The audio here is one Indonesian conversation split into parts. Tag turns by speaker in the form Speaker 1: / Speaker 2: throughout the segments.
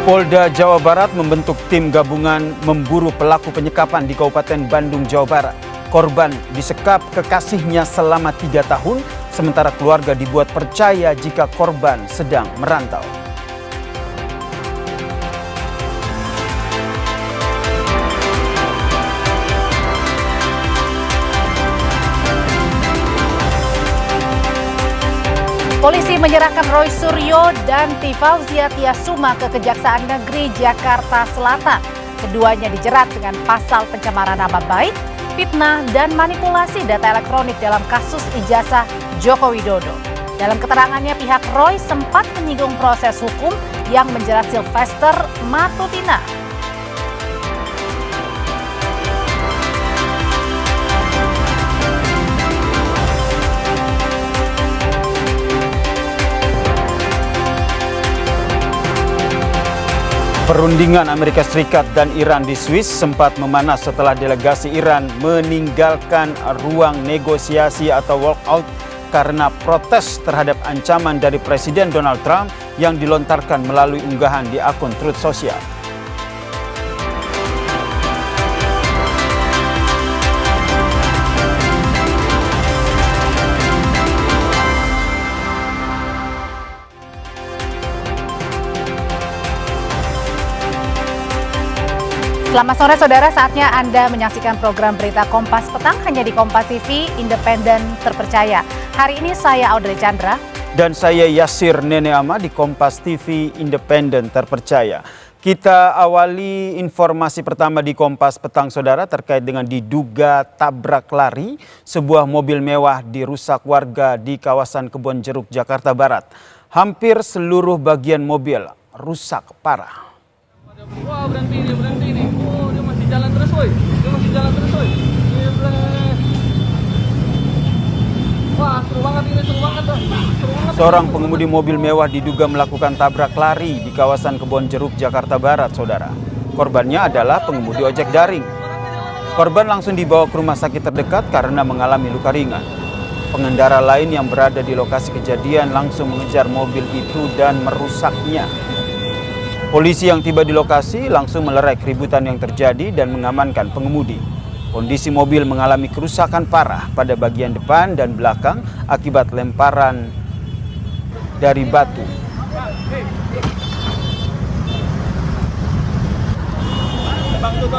Speaker 1: Polda Jawa Barat membentuk tim gabungan memburu pelaku penyekapan di Kabupaten Bandung, Jawa Barat. Korban disekap kekasihnya selama 3 tahun, sementara keluarga dibuat percaya jika korban sedang merantau.
Speaker 2: Polisi menyerahkan Roy Suryo dan Tifauzia Tiasuma ke Kejaksaan Negeri Jakarta Selatan. Keduanya dijerat dengan pasal pencemaran nama baik, fitnah, dan manipulasi data elektronik dalam kasus ijazah Joko Widodo. Dalam keterangannya, pihak Roy sempat menyinggung proses hukum yang menjerat Sylvester Matutina.
Speaker 1: Perundingan Amerika Serikat dan Iran di Swiss sempat memanas setelah delegasi Iran meninggalkan ruang negosiasi atau walkout karena protes terhadap ancaman dari Presiden Donald Trump yang dilontarkan melalui unggahan di akun Truth Social.
Speaker 2: Selamat sore saudara, saatnya Anda menyaksikan program berita Kompas Petang hanya di Kompas TV, independen, terpercaya. Hari ini saya Audrey Chandra.
Speaker 1: Dan saya Yasir Nene Ama di Kompas TV, independen, terpercaya. Kita awali informasi pertama di Kompas Petang saudara terkait dengan diduga tabrak lari. Sebuah mobil mewah dirusak warga di kawasan Kebonjeruk, Jakarta Barat. Hampir seluruh bagian mobil rusak parah.
Speaker 3: Wah, berhenti nih. Oh, dia masih jalan terus, woi. Wah, seru banget.
Speaker 1: Seorang pengemudi mobil mewah diduga melakukan tabrak lari di kawasan Kebonjeruk, Jakarta Barat, saudara. Korbannya adalah pengemudi ojek daring. Korban langsung dibawa ke rumah sakit terdekat karena mengalami luka ringan. Pengendara lain yang berada di lokasi kejadian langsung mengejar mobil itu dan merusaknya. Polisi yang tiba di lokasi langsung melerai keributan yang terjadi dan mengamankan pengemudi. Kondisi mobil mengalami kerusakan parah pada bagian depan dan belakang akibat lemparan dari batu.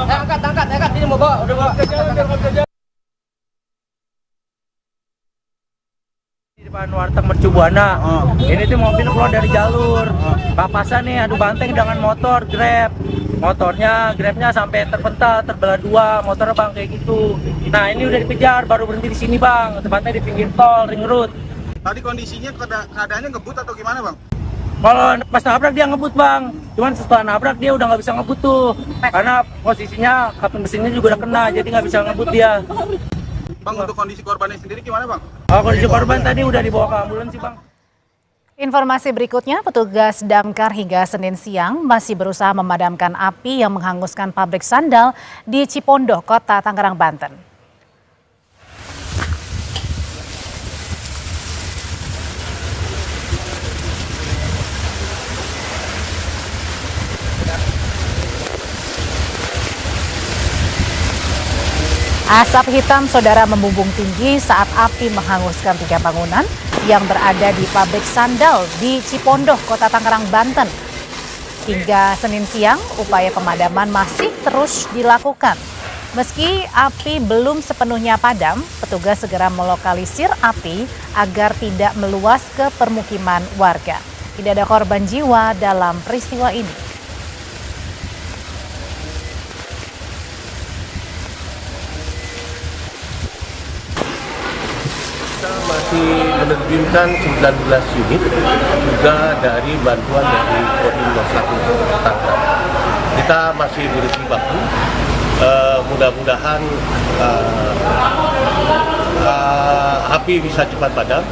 Speaker 3: Angkat, ini mau bawa, udah bawa. Depan warteg Mercu Buana. Ini tuh mobil keluar dari jalur. Papasan nih adu banteng dengan motor Grab. Grabnya sampai terpental, terbelah dua, motornya bang kayak gitu. Nah ini udah dikejar, baru berhenti di sini bang. Tempatnya di pinggir tol, ring road.
Speaker 4: Tadi kondisinya keadaannya ngebut atau gimana bang?
Speaker 3: Kalau pas nabrak dia ngebut bang. Cuman setelah nabrak dia udah nggak bisa ngebut tuh. Karena posisinya kapten mesinnya juga udah kena, jadi nggak bisa ngebut dia.
Speaker 4: Bang, untuk kondisi korbannya sendiri gimana bang?
Speaker 3: Kondisi korban tadi udah dibawa ke ambulans sih bang.
Speaker 2: Informasi berikutnya, petugas damkar hingga Senin siang masih berusaha memadamkan api yang menghanguskan pabrik sandal di Cipondoh, Kota Tangerang, Banten. Asap hitam saudara membumbung tinggi saat api menghanguskan 3 bangunan yang berada di pabrik sandal di Cipondoh, Kota Tangerang, Banten. Hingga Senin siang, upaya pemadaman masih terus dilakukan. Meski api belum sepenuhnya padam, petugas segera melokalisir api agar tidak meluas ke permukiman warga. Tidak ada korban jiwa dalam peristiwa ini.
Speaker 5: Masih menerjunkan 19 unit juga dari bantuan dari Kodim 01 Tangerang. Kita masih berjibaku, mudah-mudahan api bisa cepat padam.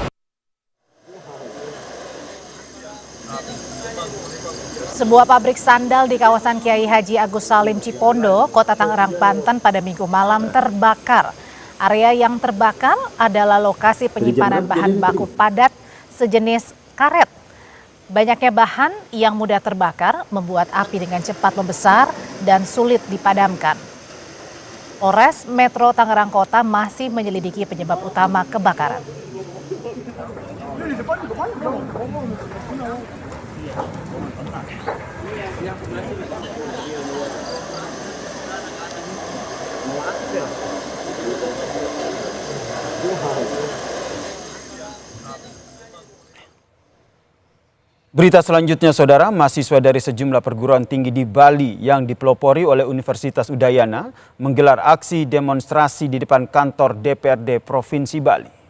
Speaker 2: Sebuah pabrik sandal di kawasan Kiai Haji Agus Salim Cipondoh, Kota Tangerang, Banten pada Minggu malam terbakar. Area yang terbakar adalah lokasi penyimpanan bahan baku padat sejenis karet. Banyaknya bahan yang mudah terbakar membuat api dengan cepat membesar dan sulit dipadamkan. Polres Metro Tangerang Kota masih menyelidiki penyebab utama kebakaran.
Speaker 1: Berita selanjutnya, Saudara, mahasiswa dari sejumlah perguruan tinggi di Bali yang dipelopori oleh Universitas Udayana menggelar aksi demonstrasi di depan kantor DPRD Provinsi Bali.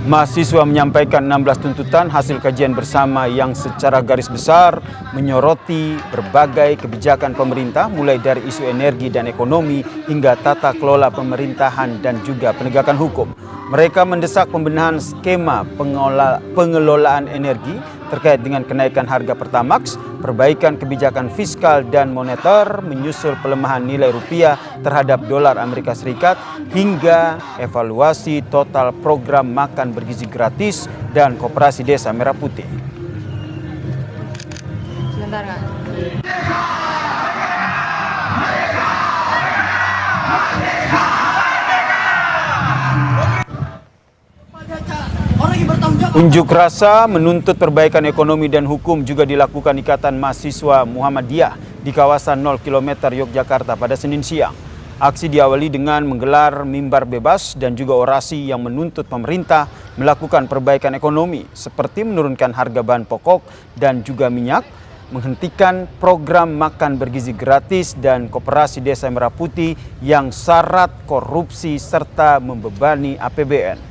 Speaker 1: Mahasiswa menyampaikan 16 tuntutan hasil kajian bersama yang secara garis besar menyoroti berbagai kebijakan pemerintah mulai dari isu energi dan ekonomi hingga tata kelola pemerintahan dan juga penegakan hukum. Mereka mendesak pembenahan skema pengelolaan energi terkait dengan kenaikan harga Pertamax, perbaikan kebijakan fiskal dan moneter, menyusul pelemahan nilai rupiah terhadap dolar Amerika Serikat, hingga evaluasi total program makan bergizi gratis dan Koperasi Desa Merah Putih.
Speaker 6: Sebentar, Kak.
Speaker 1: Unjuk rasa menuntut perbaikan ekonomi dan hukum juga dilakukan Ikatan Mahasiswa Muhammadiyah di kawasan 0 km Yogyakarta pada Senin siang. Aksi diawali dengan menggelar mimbar bebas dan juga orasi yang menuntut pemerintah melakukan perbaikan ekonomi seperti menurunkan harga bahan pokok dan juga minyak, menghentikan program makan bergizi gratis dan Koperasi Desa Merah Putih yang syarat korupsi serta membebani APBN.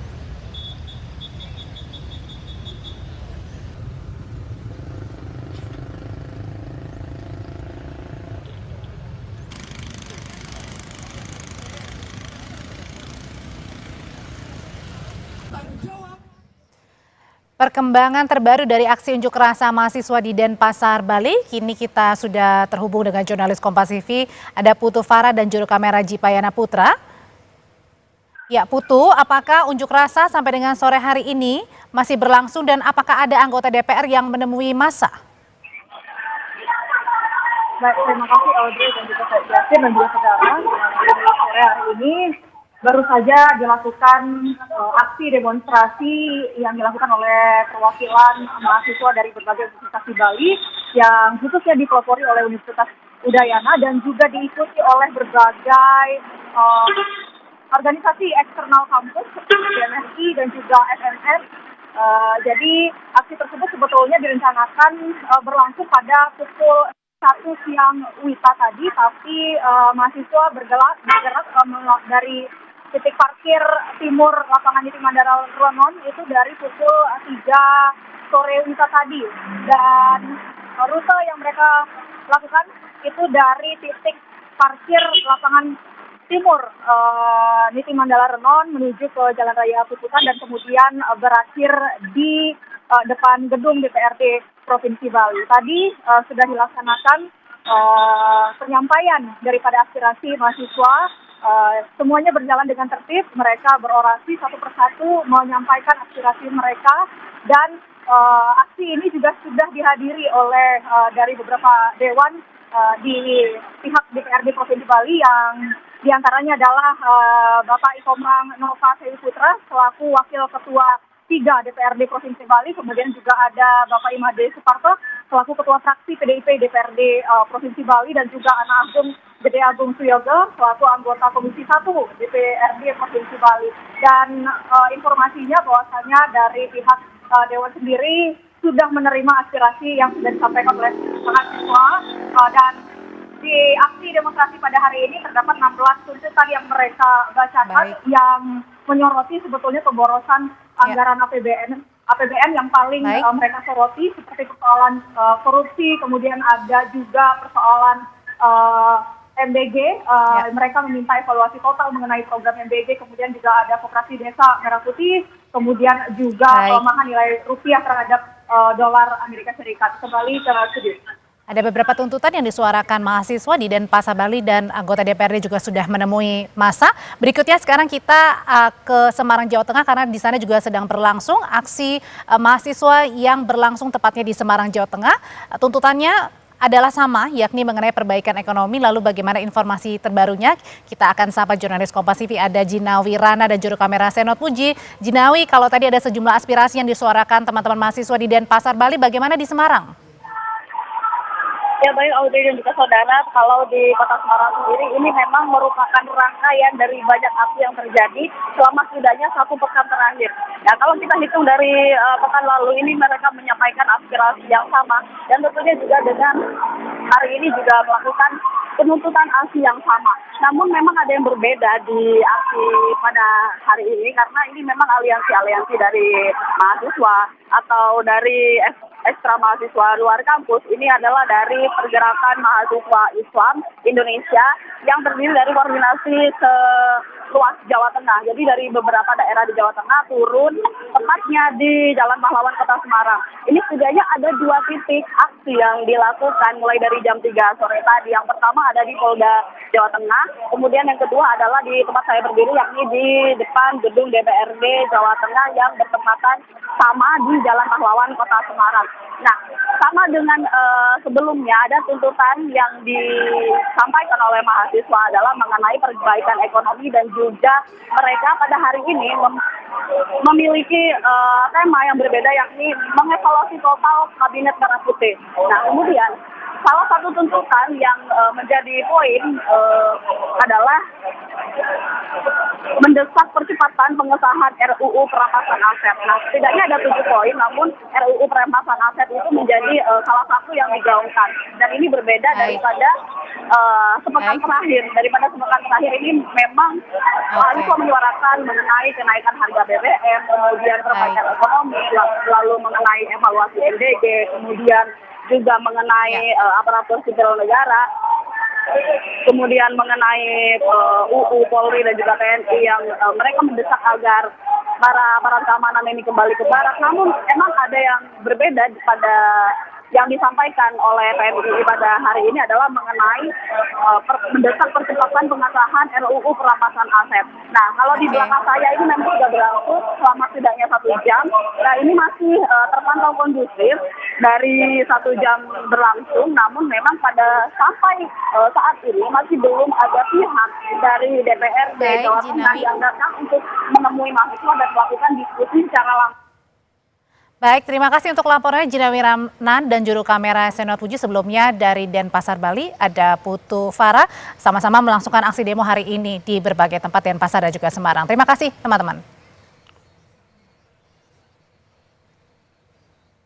Speaker 2: Perkembangan terbaru dari aksi unjuk rasa mahasiswa di Denpasar, Bali. Kini kita sudah terhubung dengan jurnalis Kompas TV, ada Putu Farah dan juru kamera Jipayana Putra. Ya, Putu, apakah unjuk rasa sampai dengan sore hari ini masih berlangsung dan apakah ada anggota DPR yang menemui massa?
Speaker 7: Baik, terima kasih Audrey dan juga Kak Yasin dan juga saudara. Sore hari ini baru saja dilakukan aksi demonstrasi yang dilakukan oleh perwakilan mahasiswa dari berbagai universitas di Bali yang khususnya dipelopori oleh Universitas Udayana dan juga diikuti oleh berbagai organisasi eksternal kampus seperti MSI dan juga SNS. Jadi aksi tersebut sebetulnya direncanakan berlangsung pada pukul 1 siang WITA tadi, tapi mahasiswa bergerak dari titik parkir timur lapangan Niti Mandala Ronon itu dari pukul 3 sore WITA tadi. Dan rute yang mereka lakukan itu dari titik parkir lapangan timur Niti Mandala Renon menuju ke Jalan Raya Puputan dan kemudian berakhir di depan gedung DPRD Provinsi Bali. Tadi sudah dilaksanakan penyampaian daripada aspirasi mahasiswa. Semuanya berjalan dengan tertib, mereka berorasi satu persatu menyampaikan aspirasi mereka dan aksi ini juga sudah dihadiri oleh dari beberapa dewan di pihak DPRD Provinsi Bali yang diantaranya adalah Bapak Ikomang Nova Sewi Putra selaku Wakil Ketua 3 DPRD Provinsi Bali, kemudian juga ada Bapak Imade Suparto selaku Ketua Fraksi PDIP DPRD Provinsi Bali dan juga Anak Agung Gede Agung Suyoga selaku anggota Komisi 1 DPRD Provinsi Bali. Dan informasinya bahwasanya dari pihak Dewan sendiri sudah menerima aspirasi yang sudah disampaikan oleh mahasiswa dan di aksi demonstrasi pada hari ini terdapat 16 tuntutan yang mereka bacakan yang menyoroti sebetulnya pemborosan anggaran APBN yang paling mereka soroti seperti persoalan korupsi, kemudian ada juga persoalan MBG, mereka meminta evaluasi total mengenai program MBG, kemudian juga ada Koperasi Desa Merah Putih, kemudian juga pelemahan nilai rupiah terhadap dolar Amerika Serikat. Kembali ke studio.
Speaker 2: Ada beberapa tuntutan yang disuarakan mahasiswa di Denpasar, Bali dan anggota DPRD juga sudah menemui massa. Berikutnya sekarang kita ke Semarang, Jawa Tengah karena di sana juga sedang berlangsung aksi mahasiswa yang berlangsung tepatnya di Semarang, Jawa Tengah. Tuntutannya adalah sama, yakni mengenai perbaikan ekonomi. Lalu bagaimana informasi terbarunya? Kita akan sapa jurnalis Kompas TV, ada Jinawi Rana dan juru kamera Senot Puji. Jinawi, kalau tadi ada sejumlah aspirasi yang disuarakan teman-teman mahasiswa di Denpasar, Bali, bagaimana di Semarang?
Speaker 7: Ya baik Audrey dan juga saudara, kalau di Kota Semarang sendiri ini memang merupakan rangkaian dari banyak aksi yang terjadi selama setidaknya 1 pekan terakhir. Ya kalau kita hitung dari pekan lalu ini mereka menyampaikan aspirasi yang sama dan tentunya juga dengan hari ini juga melakukan penuntutan aksi yang sama. Namun memang ada yang berbeda di aksi pada hari ini karena ini memang aliansi-aliansi dari mahasiswa atau dari ekstra mahasiswa luar kampus. Ini adalah dari Pergerakan Mahasiswa Islam Indonesia yang terdiri dari koordinasi seluas Jawa Tengah. Jadi dari beberapa daerah di Jawa Tengah turun tepatnya di Jalan Pahlawan Kota Semarang. Ini setidaknya ada 2 titik aksi yang dilakukan mulai dari jam 3 sore tadi. Yang pertama ada di Polda Jawa Tengah, kemudian yang kedua adalah di tempat saya berdiri yakni di depan gedung DPRD Jawa Tengah yang bertempatan sama di Jalan Pahlawan Kota Semarang. Nah, sama dengan sebelumnya ada tuntutan yang disampaikan oleh mahasiswa adalah mengenai perbaikan ekonomi dan juga mereka pada hari ini memiliki tema yang berbeda yakni mengevaluasi total Kabinet Merah Putih. Nah, kemudian salah satu tuntutan yang menjadi poin adalah mendesak percepatan pengesahan RUU perampasan aset. Nah, setidaknya ada 7 poin, namun RUU perampasan aset itu menjadi salah satu yang digaungkan. Dan ini berbeda daripada sepekan terakhir. Daripada sepekan terakhir ini memang mahasiswa menyuarakan mengenai kenaikan harga BBM, kemudian perbaikan ekonomi, lalu mengenai evaluasi MDG, kemudian juga mengenai aparatur sipil negara, kemudian mengenai UU Polri dan juga TNI yang mereka mendesak agar para aparat keamanan ini kembali ke barak. Namun emang ada yang berbeda pada yang disampaikan oleh TNI pada hari ini adalah mengenai mendesak percepatan pengesahan RUU perampasan aset. Nah, kalau di belakang saya ini memang sudah berlangsung selama setidaknya 1 jam. Nah, ini masih terpantau kondusif dari 1 jam berlangsung. Namun memang pada sampai saat ini masih belum ada pihak dari DPRD Jawa Tengah yang datang untuk menemui mahasiswa dan melakukan diskusi secara langsung.
Speaker 2: Baik, terima kasih untuk laporannya Jinawi Rana dan juru kamera Senot Puji. Sebelumnya dari Denpasar, Bali ada Putu Farah sama-sama melangsungkan aksi demo hari ini di berbagai tempat Denpasar dan juga Semarang. Terima kasih teman-teman.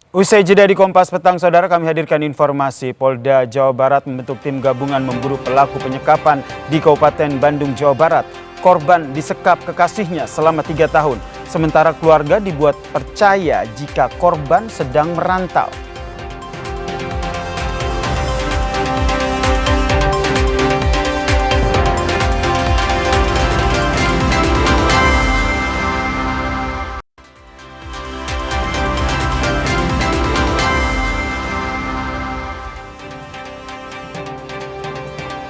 Speaker 1: Usai jeda di Kompas Petang, saudara, kami hadirkan informasi Polda Jawa Barat membentuk tim gabungan memburu pelaku penyekapan di Kabupaten Bandung, Jawa Barat. Korban disekap kekasihnya selama 3 tahun. Sementara keluarga dibuat percaya jika korban sedang merantau.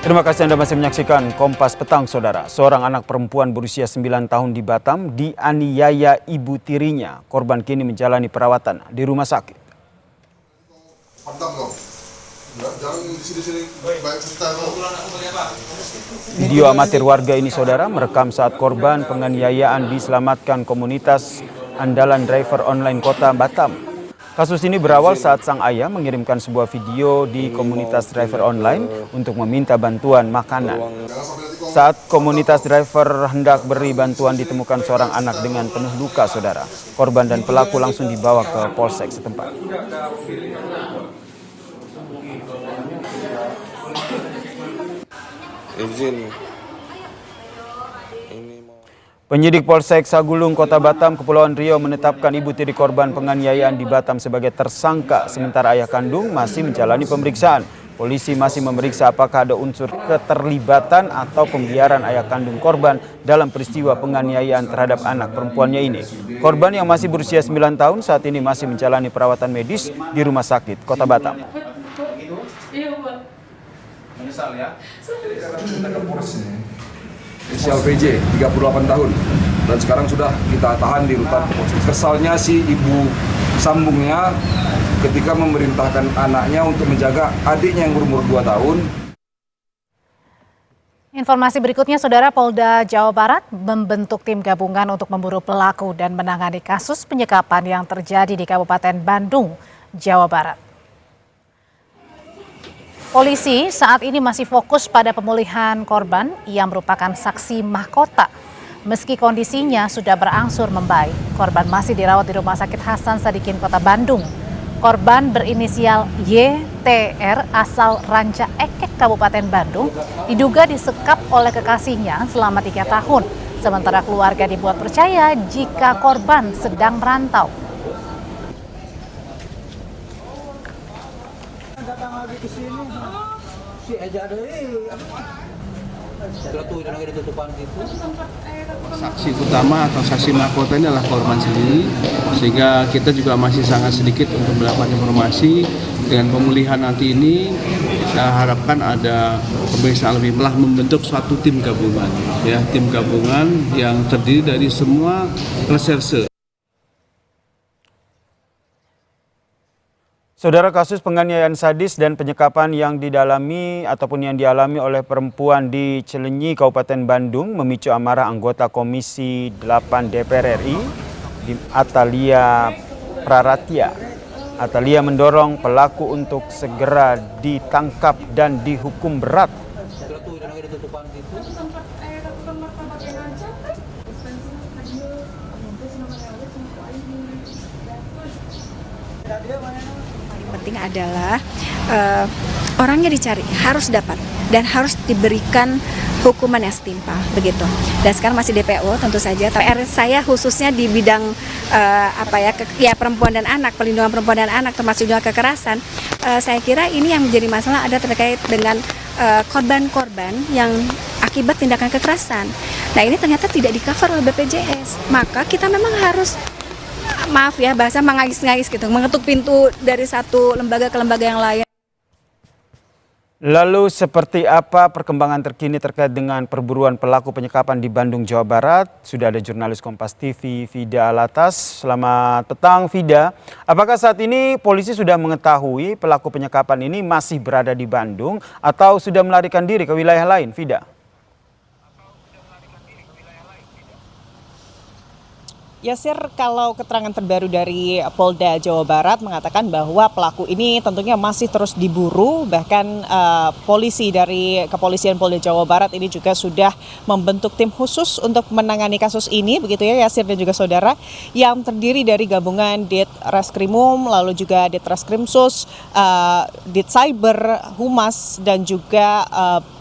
Speaker 1: Terima kasih Anda masih menyaksikan Kompas Petang, saudara. Seorang anak perempuan berusia 9 tahun di Batam dianiaya ibu tirinya. Korban kini menjalani perawatan di rumah sakit. Video amatir warga ini, saudara, merekam saat korban penganiayaan diselamatkan komunitas andalan driver online kota Batam. Kasus ini berawal saat sang ayah mengirimkan sebuah video di komunitas driver online untuk meminta bantuan makanan. Saat komunitas driver hendak beri bantuan ditemukan seorang anak dengan penuh luka, saudara. Korban dan pelaku langsung dibawa ke polsek setempat. Penyidik Polsek Sagulung, Kota Batam, Kepulauan Riau menetapkan ibu tiri korban penganiayaan di Batam sebagai tersangka, sementara ayah kandung masih menjalani pemeriksaan. Polisi masih memeriksa apakah ada unsur keterlibatan atau pembiaran ayah kandung korban dalam peristiwa penganiayaan terhadap anak perempuannya ini. Korban yang masih berusia 9 tahun saat ini masih menjalani perawatan medis di Rumah Sakit Kota Batam.
Speaker 6: Kesal ya. Jadi karena kita ke Polres ini. Inisial PJ, 38 tahun. Dan sekarang sudah kita tahan di rutan. Kesalnya si ibu sambungnya ketika memerintahkan anaknya untuk menjaga adiknya yang berumur 2 tahun.
Speaker 2: Informasi berikutnya, Saudara, Polda Jawa Barat membentuk tim gabungan untuk memburu pelaku dan menangani kasus penyekapan yang terjadi di Kabupaten Bandung, Jawa Barat. Polisi saat ini masih fokus pada pemulihan korban yang merupakan saksi mahkota. Meski kondisinya sudah berangsur membaik, korban masih dirawat di Rumah Sakit Hasan Sadikin, Kota Bandung. Korban berinisial YTR asal Ranca Ekek, Kabupaten Bandung, diduga disekap oleh kekasihnya selama 3 tahun. Sementara keluarga dibuat percaya jika korban sedang merantau.
Speaker 3: Datang lagi ke sini, si Eja
Speaker 8: Saksi utama atau saksi mahkota ini adalah korban sendiri, sehingga kita juga masih sangat sedikit untuk mendapatkan informasi. Dengan pemulihan nanti ini, kita harapkan ada pemeriksaan lebih, malah membentuk suatu tim gabungan, ya, tim gabungan yang terdiri dari semua reserse.
Speaker 1: Saudara, kasus penganiayaan sadis dan penyekapan yang dialami oleh perempuan di Cilenyi, Kabupaten Bandung memicu amarah anggota Komisi 8 DPR RI, Atalia Praratya. Atalia mendorong pelaku untuk segera ditangkap dan dihukum berat.
Speaker 9: Penting adalah orangnya dicari, harus dapat dan harus diberikan hukuman yang setimpal, begitu. Dan sekarang masih DPO tentu saja. PR saya khususnya di bidang perempuan dan anak, pelindungan perempuan dan anak termasuk juga kekerasan. Saya kira ini yang menjadi masalah ada terkait dengan korban-korban yang akibat tindakan kekerasan. Nah, ini ternyata tidak di-cover oleh BPJS. Maka kita memang harus, maaf ya, bahasa mengais-ngais gitu, mengetuk pintu dari satu lembaga ke lembaga yang lain.
Speaker 1: Lalu seperti apa perkembangan terkini terkait dengan perburuan pelaku penyekapan di Bandung, Jawa Barat? Sudah ada jurnalis Kompas TV, Vida Alatas. Selamat petang, Vida. Apakah saat ini polisi sudah mengetahui pelaku penyekapan ini masih berada di Bandung atau sudah melarikan diri ke wilayah lain, Vida?
Speaker 10: Yasir, kalau keterangan terbaru dari Polda Jawa Barat mengatakan bahwa pelaku ini tentunya masih terus diburu, bahkan polisi dari Kepolisian Polda Jawa Barat ini juga sudah membentuk tim khusus untuk menangani kasus ini, begitu ya Yasir dan juga saudara, yang terdiri dari gabungan Ditreskrimum, lalu juga Ditreskrimsus, Ditcyber, Humas, dan juga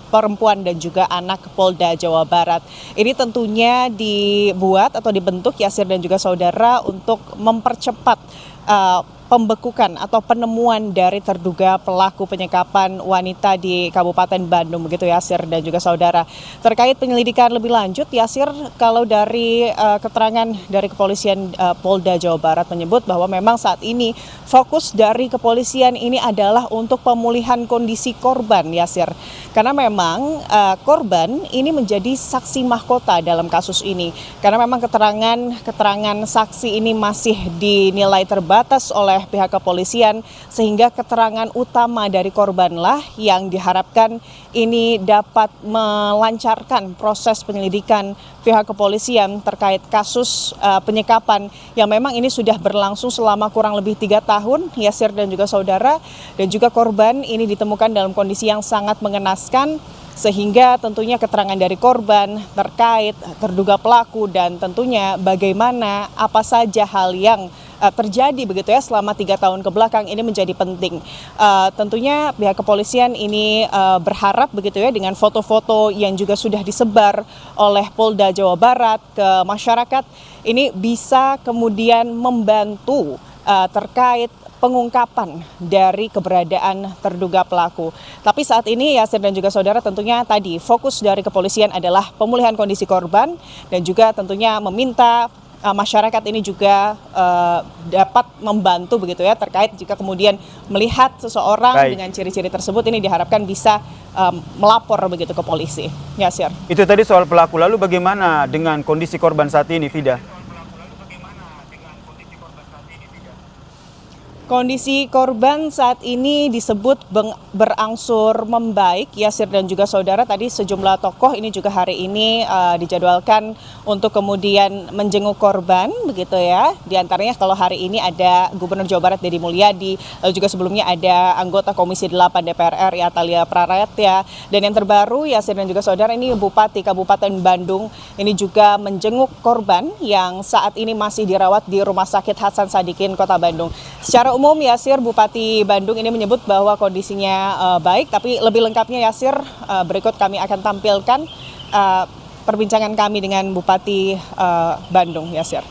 Speaker 10: Perempuan dan juga Anak Polda Jawa Barat. Ini tentunya dibuat atau dibentuk Yasir dan juga saudara untuk mempercepat pembekukan atau penemuan dari terduga pelaku penyekapan wanita di Kabupaten Bandung, begitu Yasir dan juga saudara. Terkait penyelidikan lebih lanjut, Yasir, kalau dari keterangan dari Kepolisian Polda Jawa Barat menyebut bahwa memang saat ini fokus dari kepolisian ini adalah untuk pemulihan kondisi korban, Yasir. Karena memang korban ini menjadi saksi mahkota dalam kasus ini. Karena memang keterangan saksi ini masih dinilai terbatas oleh pihak kepolisian, sehingga keterangan utama dari korbanlah yang diharapkan ini dapat melancarkan proses penyelidikan pihak kepolisian terkait kasus penyekapan yang memang ini sudah berlangsung selama kurang lebih 3 tahun, Yasir dan juga saudara, dan juga korban ini ditemukan dalam kondisi yang sangat mengenaskan, sehingga tentunya keterangan dari korban terkait terduga pelaku dan tentunya bagaimana apa saja hal yang terjadi begitu ya selama 3 tahun ke belakang ini menjadi penting. Tentunya pihak kepolisian ini berharap begitu ya dengan foto-foto yang juga sudah disebar oleh Polda Jawa Barat ke masyarakat ini bisa kemudian membantu terkait pengungkapan dari keberadaan terduga pelaku. Tapi saat ini Yasir dan juga saudara tentunya tadi fokus dari kepolisian adalah pemulihan kondisi korban dan juga tentunya meminta masyarakat ini juga dapat membantu begitu ya, terkait jika kemudian melihat seseorang dengan ciri-ciri tersebut, ini diharapkan bisa melapor begitu ke polisi. Ya, Sir.
Speaker 1: Itu tadi soal pelaku. Lalu bagaimana dengan kondisi korban saat ini, Vida?
Speaker 10: Kondisi korban saat ini disebut berangsur membaik, Yasir dan juga saudara. Tadi sejumlah tokoh ini juga hari ini dijadwalkan untuk kemudian menjenguk korban, begitu ya. Di antaranya kalau hari ini ada Gubernur Jawa Barat Deddy Mulyadi, lalu juga sebelumnya ada anggota Komisi 8 DPR RI Atalia Praratya. Dan yang terbaru, Yasir dan juga saudara, ini Bupati Kabupaten Bandung ini juga menjenguk korban yang saat ini masih dirawat di Rumah Sakit Hasan Sadikin, Kota Bandung. Secara umum, Yasir, Bupati Bandung ini menyebut bahwa kondisinya baik, tapi lebih lengkapnya, Yasir, berikut kami akan tampilkan perbincangan kami dengan Bupati Bandung, Yasir.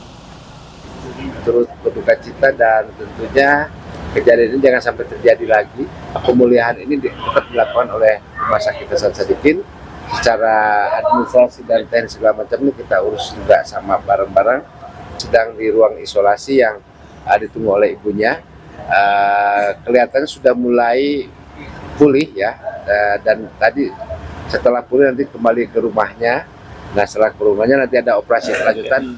Speaker 11: Turut berduka cita dan tentunya kejadian ini jangan sampai terjadi lagi. Pemulihan ini tetap dilakukan oleh Rumah Sakit Hasan Sadikin. Secara administrasi dan teknis segala macam ini kita urus juga sama bareng-bareng. Sedang di ruang isolasi yang ditunggu oleh ibunya. Kelihatannya sudah mulai pulih ya, dan tadi setelah pulih nanti kembali ke rumahnya. Nah, setelah ke rumahnya nanti ada operasi kelanjutan.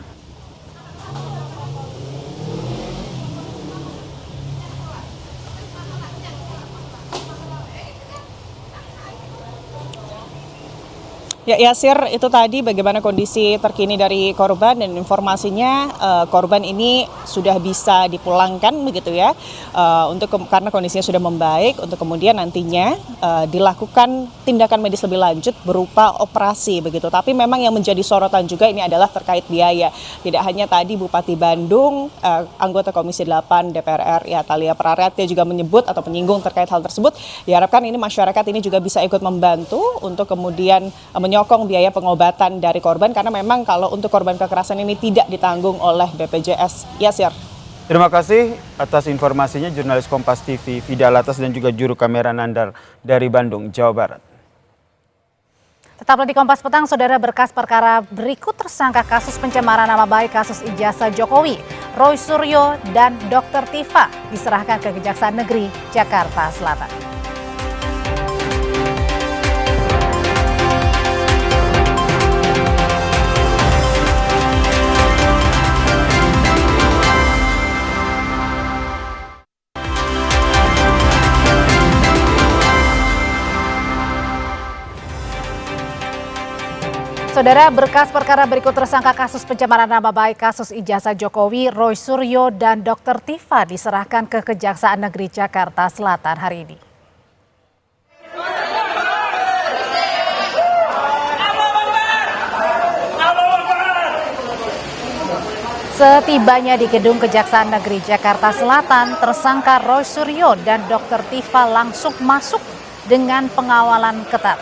Speaker 10: Ya, Yasir, itu tadi bagaimana kondisi terkini dari korban, dan informasinya korban ini sudah bisa dipulangkan begitu ya, karena kondisinya sudah membaik, untuk kemudian nantinya dilakukan tindakan medis lebih lanjut berupa operasi begitu. Tapi memang yang menjadi sorotan juga ini adalah terkait biaya. Tidak hanya tadi Bupati Bandung, anggota Komisi 8 DPR RI Atalia Praratya juga menyebut atau menyinggung terkait hal tersebut. Diharapkan ini masyarakat ini juga bisa ikut membantu untuk kemudian menyokong biaya pengobatan dari korban, karena memang kalau untuk korban kekerasan ini tidak ditanggung oleh BPJS. Yasir.
Speaker 1: Terima kasih atas informasinya jurnalis Kompas TV Vida Latas dan juga juru kamera Nandar dari Bandung, Jawa Barat.
Speaker 2: Tetaplah di Kompas Petang, saudara. Berkas perkara berikut tersangka kasus pencemaran nama baik kasus ijazah Jokowi, Roy Suryo dan Dr. Tifa diserahkan ke Kejaksaan Negeri Jakarta Selatan. Saudara, berkas perkara berikut tersangka kasus pencemaran nama baik kasus ijazah Jokowi, Roy Suryo dan Dr. Tifa diserahkan ke Kejaksaan Negeri Jakarta Selatan hari ini. Setibanya di gedung Kejaksaan Negeri Jakarta Selatan, tersangka Roy Suryo dan Dr. Tifa langsung masuk dengan pengawalan ketat.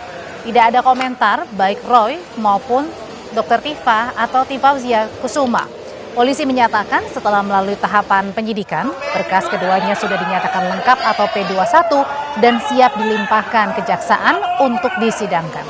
Speaker 2: Tidak ada komentar baik Roy maupun Dr. Tifa atau Tifauzia Kusuma. Polisi menyatakan setelah melalui tahapan penyidikan, berkas keduanya sudah dinyatakan lengkap atau P21 dan siap dilimpahkan kejaksaan untuk disidangkan.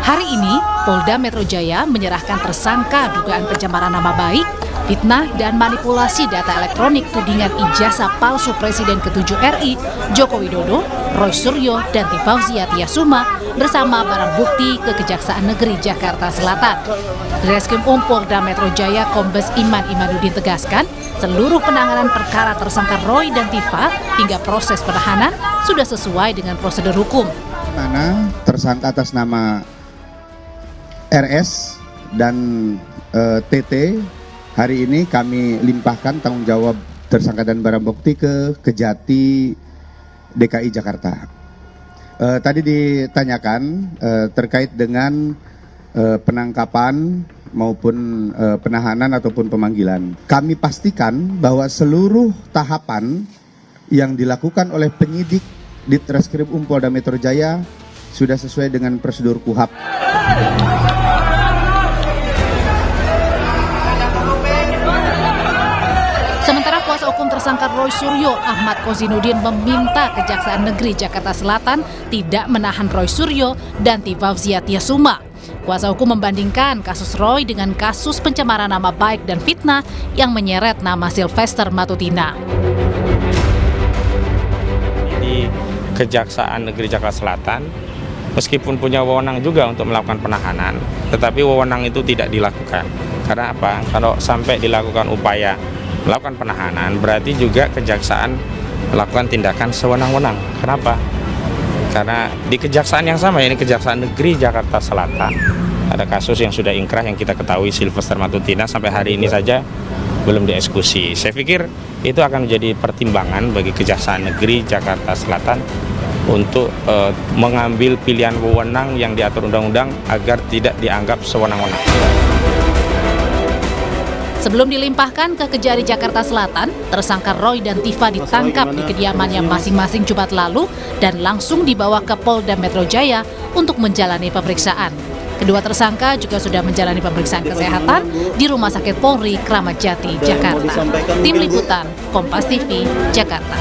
Speaker 2: Hari ini, Polda Metro Jaya menyerahkan tersangka dugaan pencemaran nama baik, fitnah, dan manipulasi data elektronik tudingan ijazah palsu Presiden ke-7 RI, Joko Widodo, Roy Suryo, dan Tifauzia Tiasuma bersama barang bukti ke Kejaksaan Negeri Jakarta Selatan. Reskrim Polda Metro Jaya Kombes Iman Imanuddin tegaskan, seluruh penanganan perkara tersangka Roy dan Tifa hingga proses penahanan sudah sesuai dengan prosedur hukum.
Speaker 12: Mana tersangka atas nama RS dan TT hari ini kami limpahkan tanggung jawab tersangka dan barang bukti ke Kejati DKI Jakarta. Tadi ditanyakan terkait dengan penangkapan maupun penahanan ataupun pemanggilan. Kami pastikan bahwa seluruh tahapan yang dilakukan oleh penyidik di Reskrim Polda Metro Jaya sudah sesuai dengan prosedur KUHAP.
Speaker 2: Sementara kuasa hukum tersangka Roy Suryo, Ahmad Kozinudin meminta Kejaksaan Negeri Jakarta Selatan tidak menahan Roy Suryo dan Tifauziah Tiasuma. Kuasa hukum membandingkan kasus Roy dengan kasus pencemaran nama baik dan fitnah yang menyeret nama Sylvester Matutina.
Speaker 13: Di Kejaksaan Negeri Jakarta Selatan, meskipun punya wewenang juga untuk melakukan penahanan, tetapi wewenang itu tidak dilakukan. Karena apa? Kalau sampai dilakukan upaya melakukan penahanan, berarti juga kejaksaan melakukan tindakan sewenang-wenang. Kenapa? Karena di kejaksaan yang sama, ini Kejaksaan Negeri Jakarta Selatan, ada kasus yang sudah ingkrah yang kita ketahui Sylvester Matutina sampai hari ini saja belum dieksekusi. Saya pikir itu akan menjadi pertimbangan bagi Kejaksaan Negeri Jakarta Selatan untuk mengambil pilihan wewenang yang diatur undang-undang agar tidak dianggap sewenang-wenang.
Speaker 2: Sebelum dilimpahkan ke Kejari Jakarta Selatan, tersangka Roy dan Tifa ditangkap di kediamannya masing-masing Jumat lalu dan langsung dibawa ke Polda Metro Jaya untuk menjalani pemeriksaan. Kedua tersangka juga sudah menjalani pemeriksaan kesehatan di Rumah Sakit Polri Kramat Jati, Jakarta. Tim Liputan, Kompas TV, Jakarta.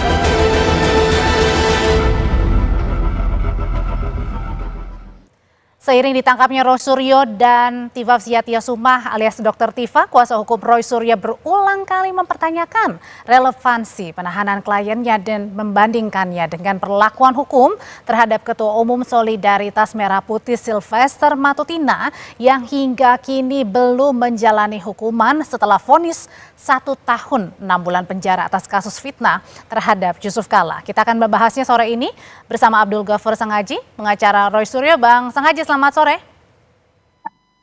Speaker 2: Seiring ditangkapnya Roy Suryo dan Tifauziah Tiasuma alias Dr. Tifa, kuasa hukum Roy Suryo berulang kali mempertanyakan relevansi penahanan kliennya dan membandingkannya dengan perlakuan hukum terhadap Ketua Umum Solidaritas Merah Putih Sylvester Matutina yang hingga kini belum menjalani hukuman setelah vonis 1 tahun 6 bulan penjara atas kasus fitnah terhadap Yusuf Kalla. Kita akan membahasnya sore ini bersama Abdul Ghafur Sanghaji, pengacara Roy Suryo. Bang Sanghaji, selamat sore.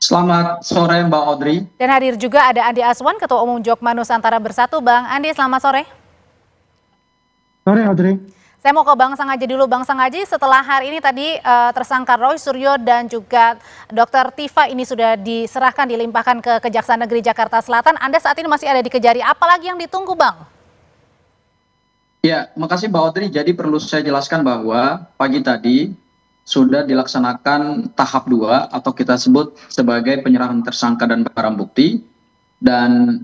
Speaker 14: Selamat sore Mbak Audrey.
Speaker 2: Dan hadir juga ada Andi Aswan, Ketua Umum Jokma Nusantara Bersatu. Bang Andi, selamat sore.
Speaker 14: Sore Audrey.
Speaker 2: Saya mau ke Bang Sanghaji dulu. Bang Sanghaji, setelah hari ini tadi tersangka Roy Suryo dan juga Dr. Tifa ini sudah diserahkan, dilimpahkan ke Kejaksaan Negeri Jakarta Selatan. Anda saat ini masih ada di Kejari. Apalagi yang ditunggu, Bang?
Speaker 14: Ya, makasih Mbak Audrey. Jadi perlu saya jelaskan bahwa pagi tadi sudah dilaksanakan tahap 2 atau kita sebut sebagai penyerahan tersangka dan barang bukti. Dan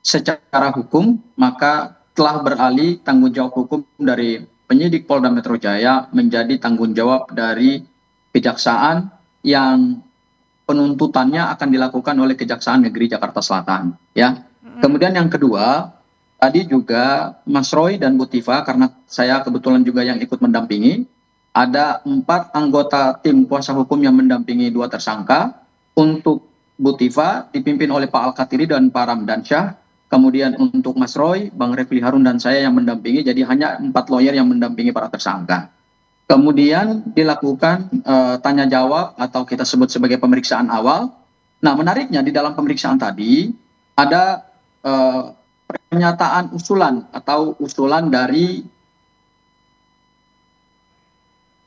Speaker 14: secara hukum maka telah beralih tanggung jawab hukum dari penyidik Polda Metro Jaya menjadi tanggung jawab dari kejaksaan yang penuntutannya akan dilakukan oleh Kejaksaan Negeri Jakarta Selatan. Ya. Kemudian yang kedua, tadi juga Mas Roy dan Bu Tifa, karena saya kebetulan juga yang ikut mendampingi, ada 4 anggota tim kuasa hukum yang mendampingi 2 tersangka. Untuk Bu Tifa dipimpin oleh Pak Al-Katiri dan Pak Ramdansyah. Kemudian untuk Mas Roy, Bang Refli Harun dan saya yang mendampingi, jadi hanya 4 lawyer yang mendampingi para tersangka. Kemudian dilakukan tanya jawab atau kita sebut sebagai pemeriksaan awal. Nah, menariknya di dalam pemeriksaan tadi ada pernyataan usulan atau usulan dari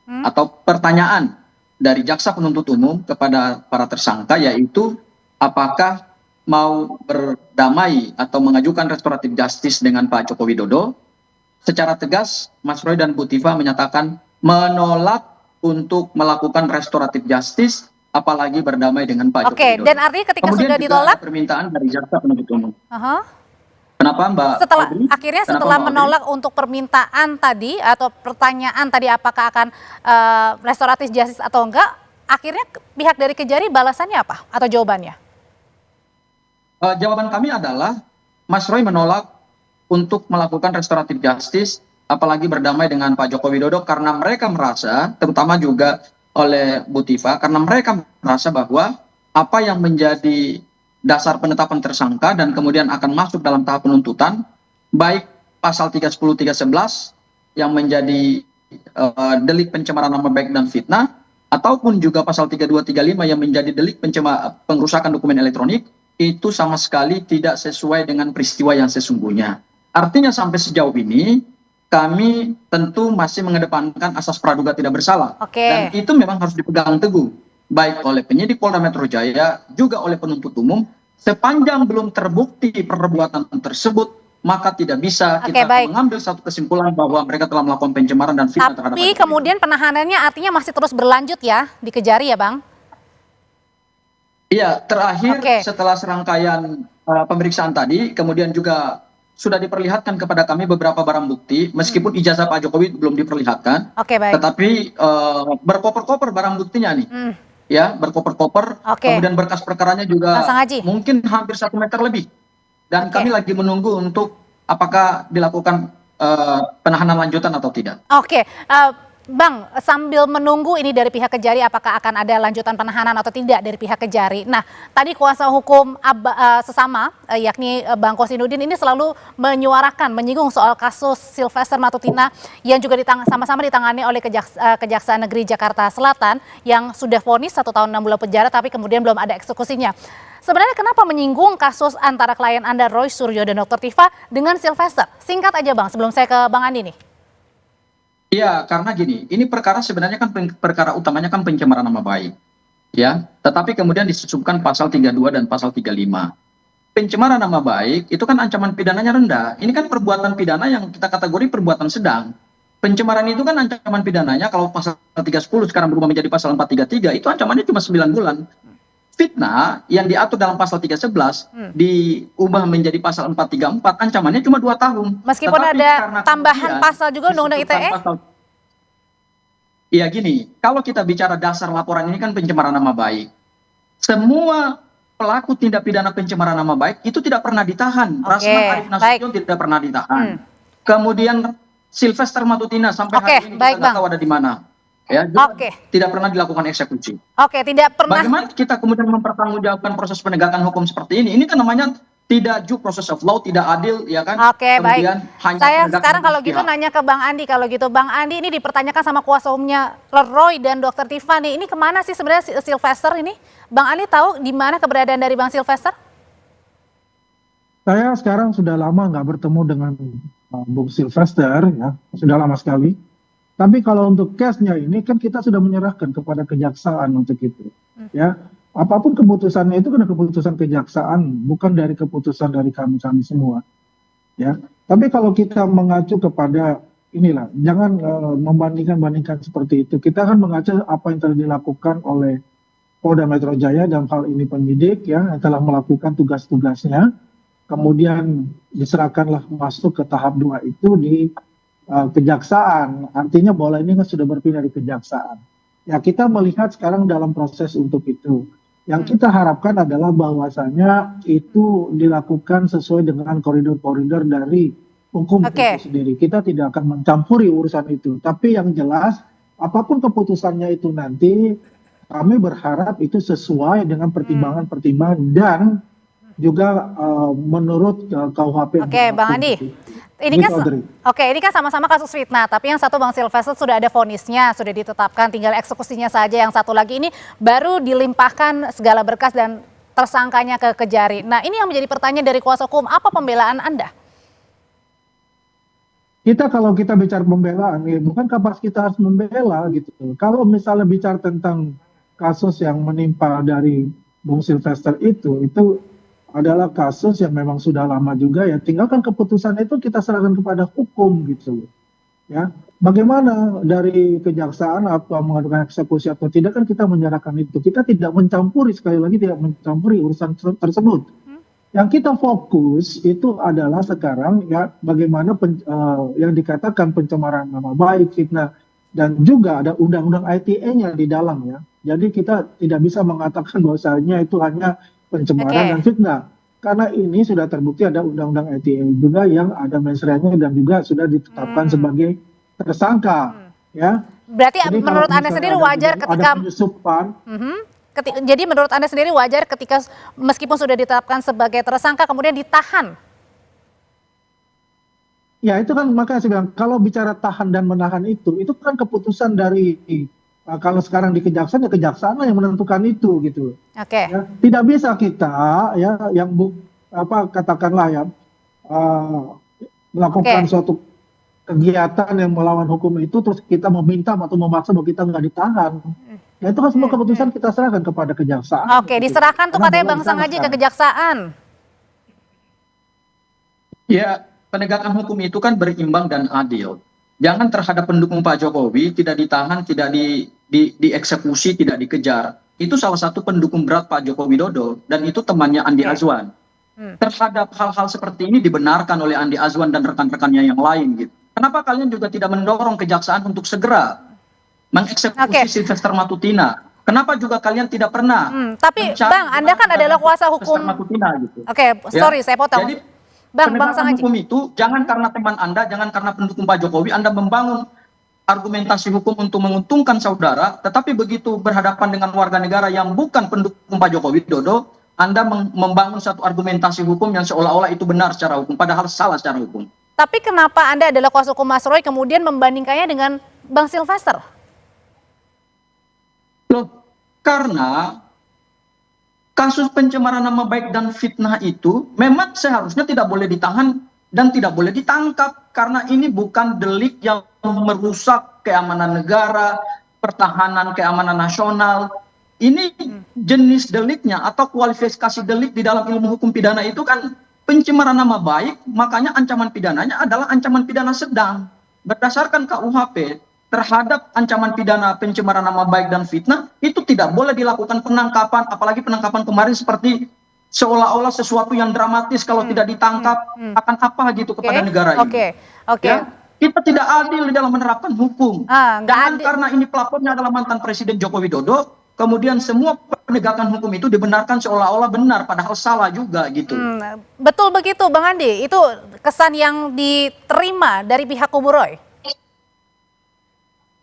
Speaker 14: atau pertanyaan dari jaksa penuntut umum kepada para tersangka, yaitu apakah mau berdamai atau mengajukan restoratif justice dengan Pak Joko Widodo. Secara tegas Mas Roy dan Bu Tifa menyatakan menolak untuk melakukan restoratif justice, apalagi berdamai dengan Pak Joko Widodo.
Speaker 2: Oke, dan artinya ketika
Speaker 14: kemudian
Speaker 2: sudah ditolak,
Speaker 14: ada permintaan dari jaksa penuntut umum.
Speaker 2: Kenapa
Speaker 14: Mbak Audrey?
Speaker 2: Akhirnya setelah menolak untuk permintaan tadi atau pertanyaan tadi apakah akan restoratif justice atau enggak, akhirnya pihak dari Kejari balasannya apa atau jawabannya?
Speaker 14: Jawaban kami adalah Mas Roy menolak untuk melakukan restoratif justice, apalagi berdamai dengan Pak Joko Widodo, karena mereka merasa, terutama juga oleh Bu Tifa, karena mereka merasa bahwa apa yang menjadi dasar penetapan tersangka dan kemudian akan masuk dalam tahap penuntutan, baik pasal 310, 311 yang menjadi delik pencemaran nama baik dan fitnah, ataupun juga pasal 32, 35 yang menjadi delik pengrusakan dokumen elektronik, itu sama sekali tidak sesuai dengan peristiwa yang sesungguhnya. Artinya sampai sejauh ini kami tentu masih mengedepankan asas praduga tidak bersalah. Dan itu memang harus dipegang teguh, baik oleh penyidik Polda Metro Jaya juga oleh penuntut umum. Sepanjang belum terbukti perbuatan tersebut, maka tidak bisa kita mengambil satu kesimpulan bahwa mereka telah melakukan pencemaran dan fitnah terhadap.
Speaker 2: Tapi kemudian penahanannya artinya masih terus berlanjut ya di Kejari ya, Bang?
Speaker 14: Iya, terakhir setelah serangkaian pemeriksaan tadi, kemudian juga sudah diperlihatkan kepada kami beberapa barang bukti, meskipun ijazah Pak Jokowi belum diperlihatkan,
Speaker 2: Oke, baik.
Speaker 14: tetapi berkoper-koper barang buktinya nih. Ya, berkoper-koper,
Speaker 2: Oke.
Speaker 14: kemudian berkas perkaranya juga
Speaker 2: Langsung Haji.
Speaker 14: mungkin hampir 1 meter lebih. Dan
Speaker 2: Oke.
Speaker 14: kami lagi menunggu untuk apakah dilakukan penahanan lanjutan atau tidak.
Speaker 2: Oke, Bang, sambil menunggu ini dari pihak Kejari apakah akan ada lanjutan penahanan atau tidak dari pihak Kejari. Nah, tadi kuasa hukum sesama yakni Bang Kosinudin ini selalu menyuarakan, menyinggung soal kasus Sylvester Matutina yang juga sama-sama ditangani oleh Kejaksaan Negeri Jakarta Selatan yang sudah vonis 1 tahun 6 bulan penjara tapi kemudian belum ada eksekusinya. Sebenarnya kenapa menyinggung kasus antara klien Anda Roy Suryo dan Dr. Tifa dengan Sylvester? Singkat aja Bang, sebelum saya ke Bang Andi nih.
Speaker 14: Iya, karena gini, ini perkara sebenarnya kan perkara utamanya kan pencemaran nama baik. Ya, tetapi kemudian disusupkan pasal 32 dan pasal 35. Pencemaran nama baik itu kan ancaman pidananya rendah. Ini kan perbuatan pidana yang kita kategori perbuatan sedang. Pencemaran itu kan ancaman pidananya kalau pasal 310 sekarang berubah menjadi pasal 433 itu ancamannya cuma 9 bulan. Fitnah yang diatur dalam pasal 311 diubah menjadi pasal 434 ancamannya cuma 2 tahun.
Speaker 2: Meskipun
Speaker 14: Tetapi
Speaker 2: ada tambahan pasal juga Undang-Undang ITE.
Speaker 14: Iya gini, kalau kita bicara dasar laporan ini kan pencemaran nama baik. Semua pelaku tindak pidana pencemaran nama baik itu tidak pernah ditahan. Rasman Arief Nasution tidak pernah ditahan. Kemudian Sylvester Matutina sampai hari ini kita nggak tahu ada di mana. Ya, tidak pernah dilakukan eksekusi.
Speaker 2: Tidak pernah.
Speaker 14: Bagaimana kita kemudian mempertanggungjawabkan proses penegakan hukum seperti ini? Ini kan namanya tidak due process of law, tidak adil, ya kan?
Speaker 2: Kemudian
Speaker 14: hanya
Speaker 2: saya sekarang kalau gitu nanya ke Bang Andi, kalau gitu Bang Andi ini dipertanyakan sama kuasa humnya Roy dan Dr. Tiffany. Ini kemana sih sebenarnya Sylvester ini? Bang Andi tahu di mana keberadaan dari Bang Sylvester?
Speaker 15: Saya sekarang sudah lama nggak bertemu dengan Bung Sylvester, ya sudah lama sekali. Tapi kalau untuk case-nya ini kan kita sudah menyerahkan kepada kejaksaan untuk itu, ya. Apapun keputusannya itu kan keputusan kejaksaan, bukan dari keputusan dari kami semua, ya. Tapi kalau kita mengacu kepada inilah, jangan membandingkan seperti itu. Kita akan mengacu apa yang telah dilakukan oleh Polda Metro Jaya dalam hal ini penyidik, ya, yang telah melakukan tugas-tugasnya. Kemudian diserahkanlah masuk ke tahap 2 itu di kejaksaan, artinya bola ini kan sudah berpindah di kejaksaan. Ya kita melihat sekarang dalam proses untuk itu. Yang kita harapkan adalah bahwasanya itu dilakukan sesuai dengan koridor-koridor dari hukum itu sendiri. Kita tidak akan mencampuri urusan itu. Tapi yang jelas, apapun keputusannya itu nanti, kami berharap itu sesuai dengan pertimbangan-pertimbangan dan juga menurut KUHP.
Speaker 2: Bang Andi. Ini kan sama-sama kasus fitnah, tapi yang satu Bang Sylvester sudah ada vonisnya, sudah ditetapkan, tinggal eksekusinya saja. Yang satu lagi ini baru dilimpahkan segala berkas dan tersangkanya ke Kejari. Nah, ini yang menjadi pertanyaan dari kuasa hukum, apa pembelaan Anda?
Speaker 15: Kalau kita bicara pembelaan, ya bukan kapan kita harus membela gitu. Kalau misalnya bicara tentang kasus yang menimpa dari Bung Sylvester itu adalah kasus yang memang sudah lama juga, ya tinggalkan keputusan itu kita serahkan kepada hukum gitu, ya. Bagaimana dari kejaksaan apa mengadukan eksekusi atau tidak kan kita menyerahkan itu. Kita tidak mencampuri, sekali lagi tidak mencampuri urusan tersebut. Yang kita fokus itu adalah sekarang ya bagaimana yang dikatakan pencemaran nama baik, fitnah, dan juga ada undang-undang ITE-nya di dalam, ya. Jadi kita tidak bisa mengatakan bahwasanya itu hanya pencemaran dan fitnah, karena ini sudah terbukti ada undang-undang ITE juga yang ada mensreanya dan juga sudah ditetapkan sebagai tersangka, ya.
Speaker 2: Berarti jadi menurut Anda sendiri wajar ketika jadi menurut Anda sendiri wajar ketika meskipun sudah ditetapkan sebagai tersangka kemudian ditahan?
Speaker 15: Ya itu kan makanya saya bilang kalau bicara tahan dan menahan itu kan keputusan dari kalau sekarang di kejaksaan, ya kejaksaan yang menentukan itu gitu. Ya, tidak bisa kita ya yang katakanlah ya melakukan suatu kegiatan yang melawan hukum itu terus kita meminta atau memaksa bahwa kita nggak ditahan. Ya itu kan semua keputusan kita serahkan kepada kejaksaan.
Speaker 2: Diserahkan tuh katanya Bang Sang Haji ke kejaksaan.
Speaker 14: Ya, penegakan hukum itu kan berimbang dan adil. Jangan terhadap pendukung Pak Jokowi tidak ditahan, tidak dieksekusi, tidak dikejar. Itu salah satu pendukung berat Pak Joko Widodo dan itu temannya Andi Azwan. terhadap hal-hal seperti ini dibenarkan oleh Andi Azwan dan rekan-rekannya yang lain gitu. Kenapa kalian juga tidak mendorong kejaksaan untuk segera mengeksekusi Sylvester Matutina? Kenapa juga kalian tidak pernah?
Speaker 2: Tapi Bang, Anda kan adalah kuasa hukum.
Speaker 14: Matutina, gitu.
Speaker 2: Oke, sorry, saya potong.
Speaker 14: Jadi
Speaker 2: Bang
Speaker 14: penegakan hukum itu jangan karena teman Anda, jangan karena pendukung Pak Jokowi Anda membangun argumentasi hukum untuk menguntungkan saudara, tetapi begitu berhadapan dengan warga negara yang bukan pendukung Pak Jokowi Dodo, Anda membangun satu argumentasi hukum yang seolah-olah itu benar secara hukum, padahal salah secara hukum.
Speaker 2: Tapi kenapa Anda adalah kuasa hukum Mas Roy kemudian membandingkannya dengan Bang Sylvester?
Speaker 14: Loh, karena kasus pencemaran nama baik dan fitnah itu memang seharusnya tidak boleh ditahan dan tidak boleh ditangkap karena ini bukan delik yang merusak keamanan negara, pertahanan keamanan nasional. Ini jenis deliknya atau kualifikasi delik di dalam ilmu hukum pidana itu kan pencemaran nama baik, makanya ancaman pidananya adalah ancaman pidana sedang. Berdasarkan KUHP, terhadap ancaman pidana pencemaran nama baik dan fitnah itu tidak boleh dilakukan penangkapan, apalagi penangkapan kemarin seperti seolah-olah sesuatu yang dramatis kalau tidak ditangkap akan apa gitu kepada negara ini. Ya, kita tidak adil di dalam menerapkan hukum. Jangan karena ini pelapornya adalah mantan Presiden Joko Widodo, kemudian semua penegakan hukum itu dibenarkan seolah-olah benar, padahal salah juga gitu.
Speaker 2: Betul begitu Bang Andi, itu kesan yang diterima dari pihak kubu Roy.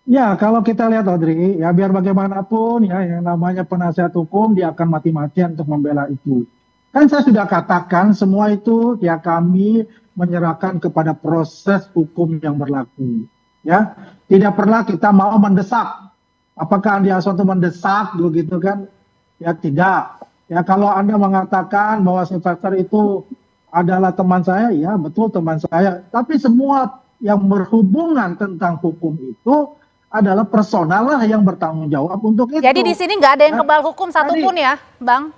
Speaker 15: Ya, kalau kita lihat Audrey, ya biar bagaimanapun ya yang namanya penasihat hukum dia akan mati-matian untuk membela itu. Kan saya sudah katakan semua itu ya kami menyerahkan kepada proses hukum yang berlaku. Ya, tidak pernah kita mau mendesak. Apakah Andi Azwan itu mendesak begitu kan? Ya tidak. Ya kalau Anda mengatakan bahwa Sylvester itu adalah teman saya, ya betul teman saya. Tapi semua yang berhubungan tentang hukum itu adalah personal lah yang bertanggung jawab untuk itu.
Speaker 2: Jadi di sini nggak ada yang kebal hukum satupun ya, Bang?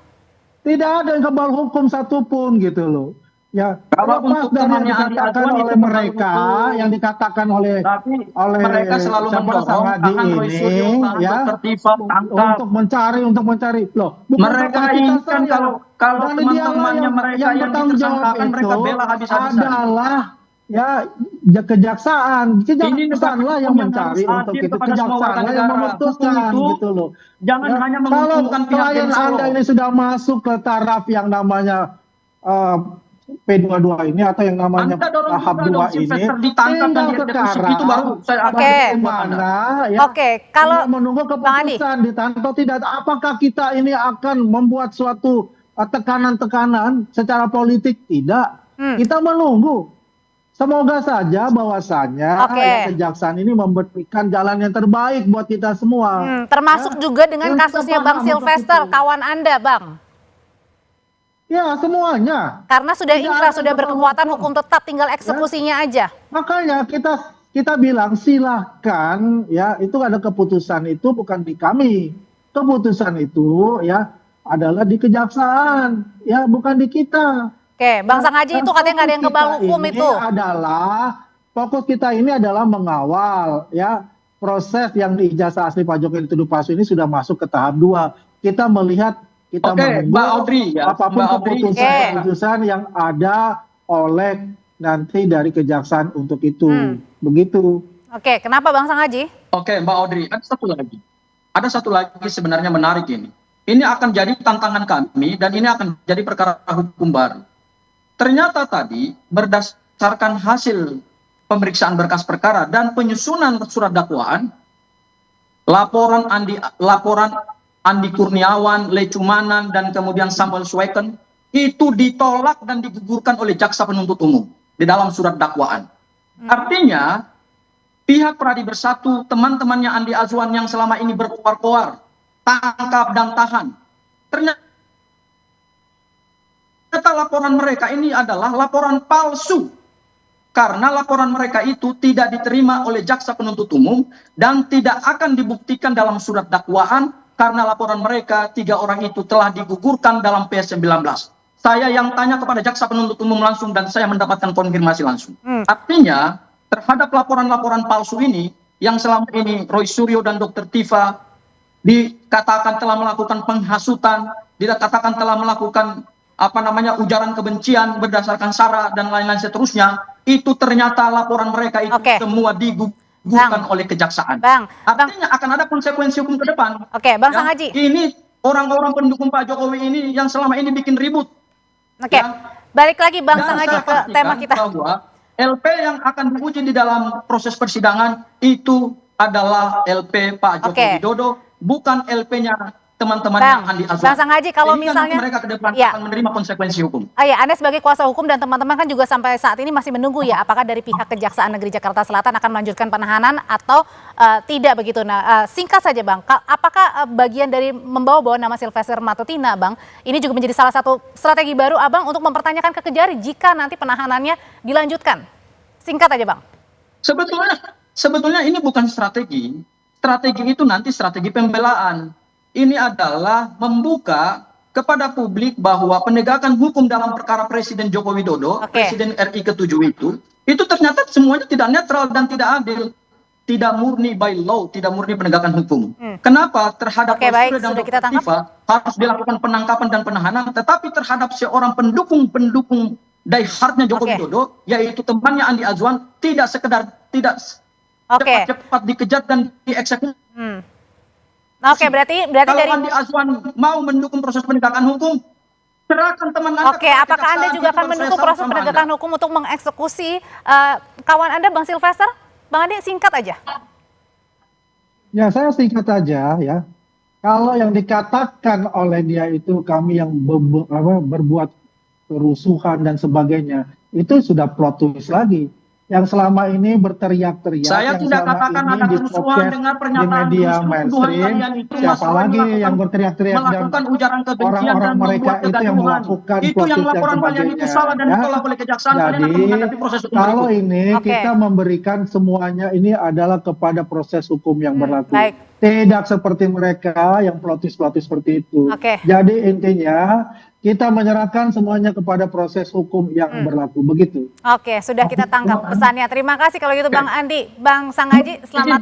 Speaker 15: Tidak ada yang kebal hukum satupun gitu loh. Ya,
Speaker 14: kalau
Speaker 15: lepas
Speaker 14: untuk
Speaker 15: dari yang
Speaker 14: temannya
Speaker 15: dikatakan oleh mereka, yang dikatakan oleh
Speaker 14: mereka selalu mendorong tahan Roy Suryo,
Speaker 15: ya, untuk mencari loh.
Speaker 14: Mereka inginkan kalau teman-temannya mereka yang ditersangkakan mereka bela habis-habisan.
Speaker 15: Adalah ya kejaksaan lah yang mencari untuk itu, kejaksaan lah yang memutuskan gitu loh.
Speaker 14: Jangan hanya menguntungkan pihak yang
Speaker 15: Anda ini sudah masuk ke taraf yang namanya P22 ini atau yang namanya tahap 2 ini, tinggal sekarang
Speaker 2: kalau
Speaker 15: menunggu keputusan ditangkap atau tidak. Apakah kita ini akan membuat suatu tekanan-tekanan secara politik? Tidak. Kita menunggu. Semoga saja bahwasannya kejaksaan ini memberikan jalan yang terbaik buat kita semua.
Speaker 2: Termasuk juga dengan kasusnya Bang Sylvester, kawan Anda, Bang.
Speaker 15: Ya, semuanya.
Speaker 2: Karena sudah inkrah, sudah berkekuatan hukum tetap, tinggal eksekusinya aja.
Speaker 15: Makanya kita bilang silahkan, ya itu ada keputusan itu bukan di kami. Keputusan itu ya adalah di kejaksaan, ya bukan di kita.
Speaker 2: Oke, Bang Sang Haji itu katanya nggak ada yang kebal hukum itu.
Speaker 15: Fokus kita ini adalah mengawal ya proses yang di ijazah asli Pak Jokowi dituduh palsu ini sudah masuk ke tahap 2. Kita melihat, kita menunggu
Speaker 14: Mbak Audrey, ya,
Speaker 15: apapun keputusan yang ada oleh nanti dari kejaksaan untuk itu. Begitu.
Speaker 2: Oke, kenapa Bang Sang Haji?
Speaker 14: Oke, Mbak Audrey, ada satu lagi sebenarnya menarik ini. Ini akan jadi tantangan kami dan ini akan jadi perkara hukum baru. Ternyata tadi berdasarkan hasil pemeriksaan berkas perkara dan penyusunan surat dakwaan, laporan Andi Kurniawan, Lecumanan, dan kemudian Samuel Sweken itu ditolak dan digugurkan oleh jaksa penuntut umum di dalam surat dakwaan. Artinya pihak Pradi Bersatu, teman-temannya Andi Azwan yang selama ini berkoar-koar, tangkap dan tahan, ternyata laporan mereka ini adalah laporan palsu. Karena laporan mereka itu tidak diterima oleh jaksa penuntut umum dan tidak akan dibuktikan dalam surat dakwaan karena laporan mereka 3 orang itu telah digugurkan dalam PS19. Saya yang tanya kepada jaksa penuntut umum langsung dan saya mendapatkan konfirmasi langsung. Artinya terhadap laporan-laporan palsu ini yang selama ini Roy Suryo dan Dr. Tifa dikatakan telah melakukan penghasutan, dikatakan telah melakukan ujaran kebencian berdasarkan sara dan lain-lain seterusnya, itu ternyata laporan mereka itu semua digugurkan oleh kejaksaan. Artinya akan ada konsekuensi hukum ke depan.
Speaker 2: Oke, Bang Sanghaji.
Speaker 14: Ini orang-orang pendukung Pak Jokowi ini yang selama ini bikin ribut.
Speaker 2: Oke, balik lagi Bang Sanghaji ke tema kita.
Speaker 14: Bahwa LP yang akan diuji di dalam proses persidangan itu adalah LP Pak Joko Widodo, bukan LP-nya teman-teman yang Andi Azwar.
Speaker 2: Bang Sanghaji, kalau misalnya
Speaker 14: mereka ke depan akan menerima konsekuensi hukum.
Speaker 2: Anda sebagai kuasa hukum dan teman-teman kan juga sampai saat ini masih menunggu ya, apakah dari pihak Kejaksaan Negeri Jakarta Selatan akan melanjutkan penahanan atau tidak begitu. Nah, singkat saja Bang, apakah bagian dari membawa nama Sylvester Matutina, Bang, ini juga menjadi salah satu strategi baru Abang untuk mempertanyakan ke Kejari jika nanti penahanannya dilanjutkan? Singkat aja Bang.
Speaker 14: Sebetulnya ini bukan strategi. Strategi itu nanti strategi pembelaan. Ini adalah membuka kepada publik bahwa penegakan hukum dalam perkara Presiden Joko Widodo, Presiden RI ke-7 itu ternyata semuanya tidak netral dan tidak adil. Tidak murni by law, tidak murni penegakan hukum. Kenapa terhadap Surya dan Dr. Tifa harus dilakukan penangkapan dan penahanan, tetapi terhadap seorang pendukung diehardnya Joko Widodo, yaitu temannya Andi Azwan, tidak cepat-cepat dikejar dan dieksekusi.
Speaker 2: Berarti
Speaker 14: kalau
Speaker 2: dari
Speaker 14: Andi Azwan mau mendukung proses penegakan hukum, serahkan teman Anda.
Speaker 2: Apakah Anda juga akan mendukung proses penegakan hukum untuk mengeksekusi kawan Anda Bang Sylvester? Bang Andi, singkat aja.
Speaker 15: Ya, saya singkat aja ya. Kalau yang dikatakan oleh dia itu kami yang berbuat kerusuhan dan sebagainya, itu sudah plot twist lagi. Yang selama ini berteriak-teriak,
Speaker 14: saya
Speaker 15: yang
Speaker 14: tidak
Speaker 15: selama
Speaker 14: katakan
Speaker 15: ini
Speaker 14: ada
Speaker 15: di
Speaker 14: kerusuhan
Speaker 15: podcast,
Speaker 14: dengan
Speaker 15: di
Speaker 14: pernyataan
Speaker 15: media mainstream, siapa lagi yang berteriak-teriak dan
Speaker 14: melakukan ujaran kebencian
Speaker 15: orang-orang
Speaker 14: dan
Speaker 15: mereka
Speaker 14: membuat
Speaker 15: itu yang melakukan
Speaker 14: itu
Speaker 15: plot
Speaker 14: yang
Speaker 15: twist dan
Speaker 14: laporan kalian itu
Speaker 15: sebagainya.
Speaker 14: salah dan ditolak oleh kejaksaan. Kalian akan
Speaker 15: Jadi
Speaker 14: menghadapi proses hukum
Speaker 15: kalau
Speaker 14: berikut.
Speaker 15: ini kita memberikan semuanya ini adalah kepada proses hukum yang berlaku.
Speaker 2: Baik.
Speaker 15: Tidak seperti mereka yang plot twist seperti itu. Jadi intinya kita menyerahkan semuanya kepada proses hukum yang berlaku. Begitu.
Speaker 2: Sudah kita tangkap pesannya. Terima kasih kalau gitu Bang Andi. Bang Sanghaji, selamat.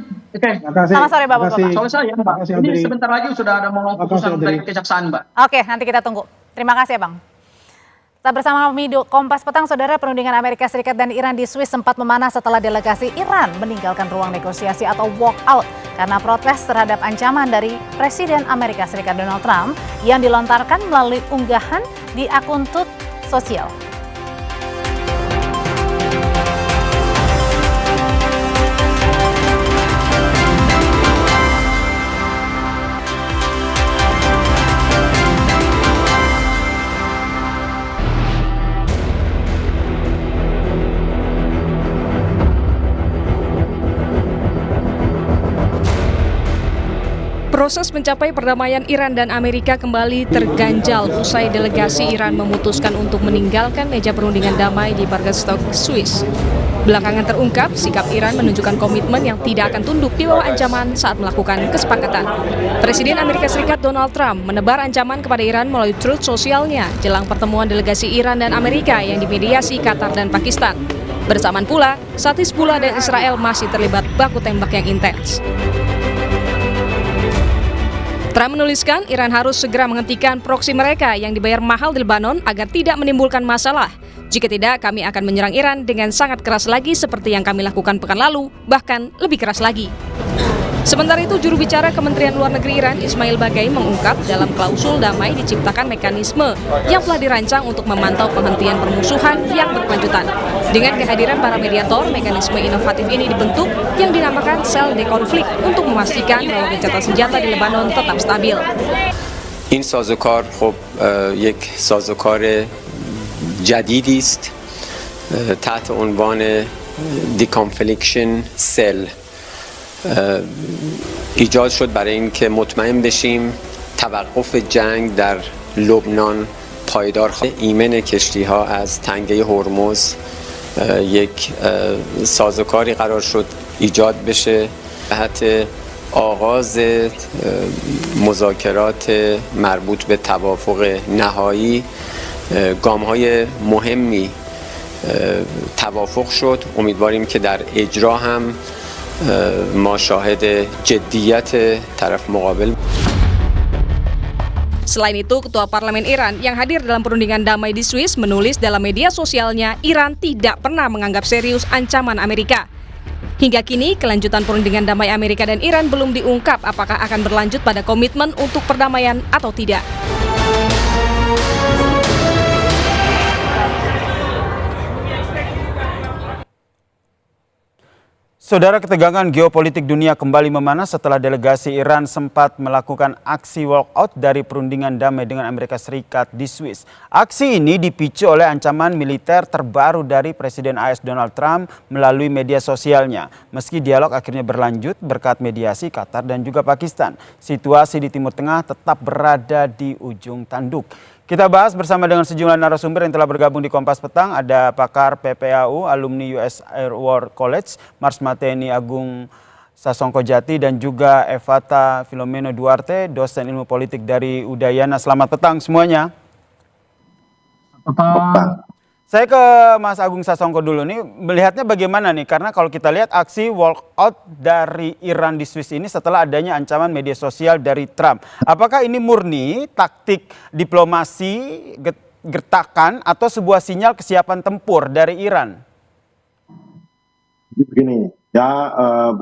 Speaker 2: Selamat sore Bapak-Bapak.
Speaker 14: Sore saya Mbak. Ini sebentar lagi sudah ada mau keputusan dari kejaksaan Mbak.
Speaker 2: Nanti kita tunggu. Terima kasih ya Bang. Tetap bersama kami di Kompas Petang, Saudara. Perundingan Amerika Serikat dan Iran di Swiss sempat memanas setelah delegasi Iran meninggalkan ruang negosiasi atau walk out karena protes terhadap ancaman dari Presiden Amerika Serikat Donald Trump yang dilontarkan melalui unggahan di akun Truth sosial.
Speaker 16: Proses mencapai perdamaian Iran dan Amerika kembali terganjal usai delegasi Iran memutuskan untuk meninggalkan meja perundingan damai di Bergenstock, Swiss. Belakangan terungkap, sikap Iran menunjukkan komitmen yang tidak akan tunduk di bawah ancaman saat melakukan kesepakatan. Presiden Amerika Serikat Donald Trump menebar ancaman kepada Iran melalui Truth sosialnya jelang pertemuan delegasi Iran dan Amerika yang dimediasi Qatar dan Pakistan. Bersamaan pula, saat Hizbullah dan Israel masih terlibat baku tembak yang intens. Trump menuliskan Iran harus segera menghentikan proksi mereka yang dibayar mahal di Lebanon agar tidak menimbulkan masalah. Jika tidak, kami akan menyerang Iran dengan sangat keras lagi seperti yang kami lakukan pekan lalu, bahkan lebih keras lagi. Sementara itu, juru bicara Kementerian Luar Negeri Iran, Ismail Baghaei, mengungkap dalam klausul damai diciptakan mekanisme yang telah dirancang untuk memantau penghentian permusuhan yang berkelanjutan. Dengan kehadiran para mediator, mekanisme inovatif ini dibentuk yang dinamakan sel dekonflik untuk memastikan bahwa gencatan senjata di Lebanon tetap stabil.
Speaker 17: این سازوکار خب یک سازوکار جدیدی است تحت عنوان دیکانفلیکشن سل ایجاد شد برای اینکه مطمئن بشیم توقف جنگ در لبنان پایدار ایمن کشتی‌ها از تنگه هرمز یک سازوکاری قرار شد ایجاد بشه جهت آغاز مذاکرات مربوط به توافق نهایی گام‌های مهمی توافق شد. امیدواریم که در اجرا هم ما شاهد جدیت طرف مقابل.
Speaker 16: Selain itu, Ketua Parlemen Iran yang hadir dalam perundingan damai di Swiss menulis dalam media sosialnya Iran tidak pernah menganggap serius ancaman Amerika. Hingga kini, kelanjutan perundingan damai Amerika dan Iran belum diungkap apakah akan berlanjut pada komitmen untuk perdamaian atau tidak.
Speaker 1: Saudara, ketegangan geopolitik dunia kembali memanas setelah delegasi Iran sempat melakukan aksi walkout dari perundingan damai dengan Amerika Serikat di Swiss. Aksi ini dipicu oleh ancaman militer terbaru dari Presiden AS Donald Trump melalui media sosialnya. Meski dialog akhirnya berlanjut berkat mediasi Qatar dan juga Pakistan, situasi di Timur Tengah tetap berada di ujung tanduk. Kita bahas bersama dengan sejumlah narasumber yang telah bergabung di Kompas Petang. Ada pakar PPAU, alumni US Air War College, Marsmateni Agung Sasongkojati, dan juga Evata Filomeno Duarte, dosen ilmu politik dari Udayana. Selamat petang semuanya.
Speaker 15: Petang.
Speaker 1: Saya ke Mas Agung Sasongko dulu nih, melihatnya bagaimana nih? Karena kalau kita lihat aksi walkout dari Iran di Swiss ini setelah adanya ancaman media sosial dari Trump. Apakah ini murni taktik diplomasi, gertakan, atau sebuah sinyal kesiapan tempur dari Iran?
Speaker 18: Begini,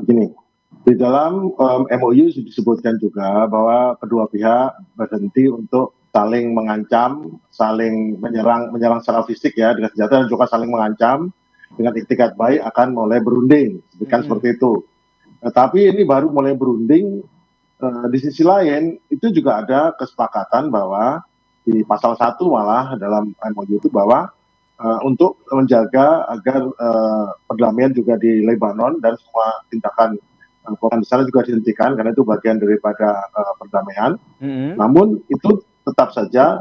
Speaker 18: begini. Di dalam MOU disebutkan juga bahwa kedua pihak berhenti untuk saling mengancam, saling menyerang secara fisik ya dengan senjata, dan juga saling mengancam dengan iktikat baik akan mulai berunding, seperti itu. Tapi ini baru mulai berunding. Di sisi lain itu juga ada kesepakatan bahwa di pasal 1 malah dalam MOU itu bahwa untuk menjaga agar perdamaian juga di Lebanon dan semua tindakan di sana juga dihentikan karena itu bagian daripada perdamaian. Namun itu tetap saja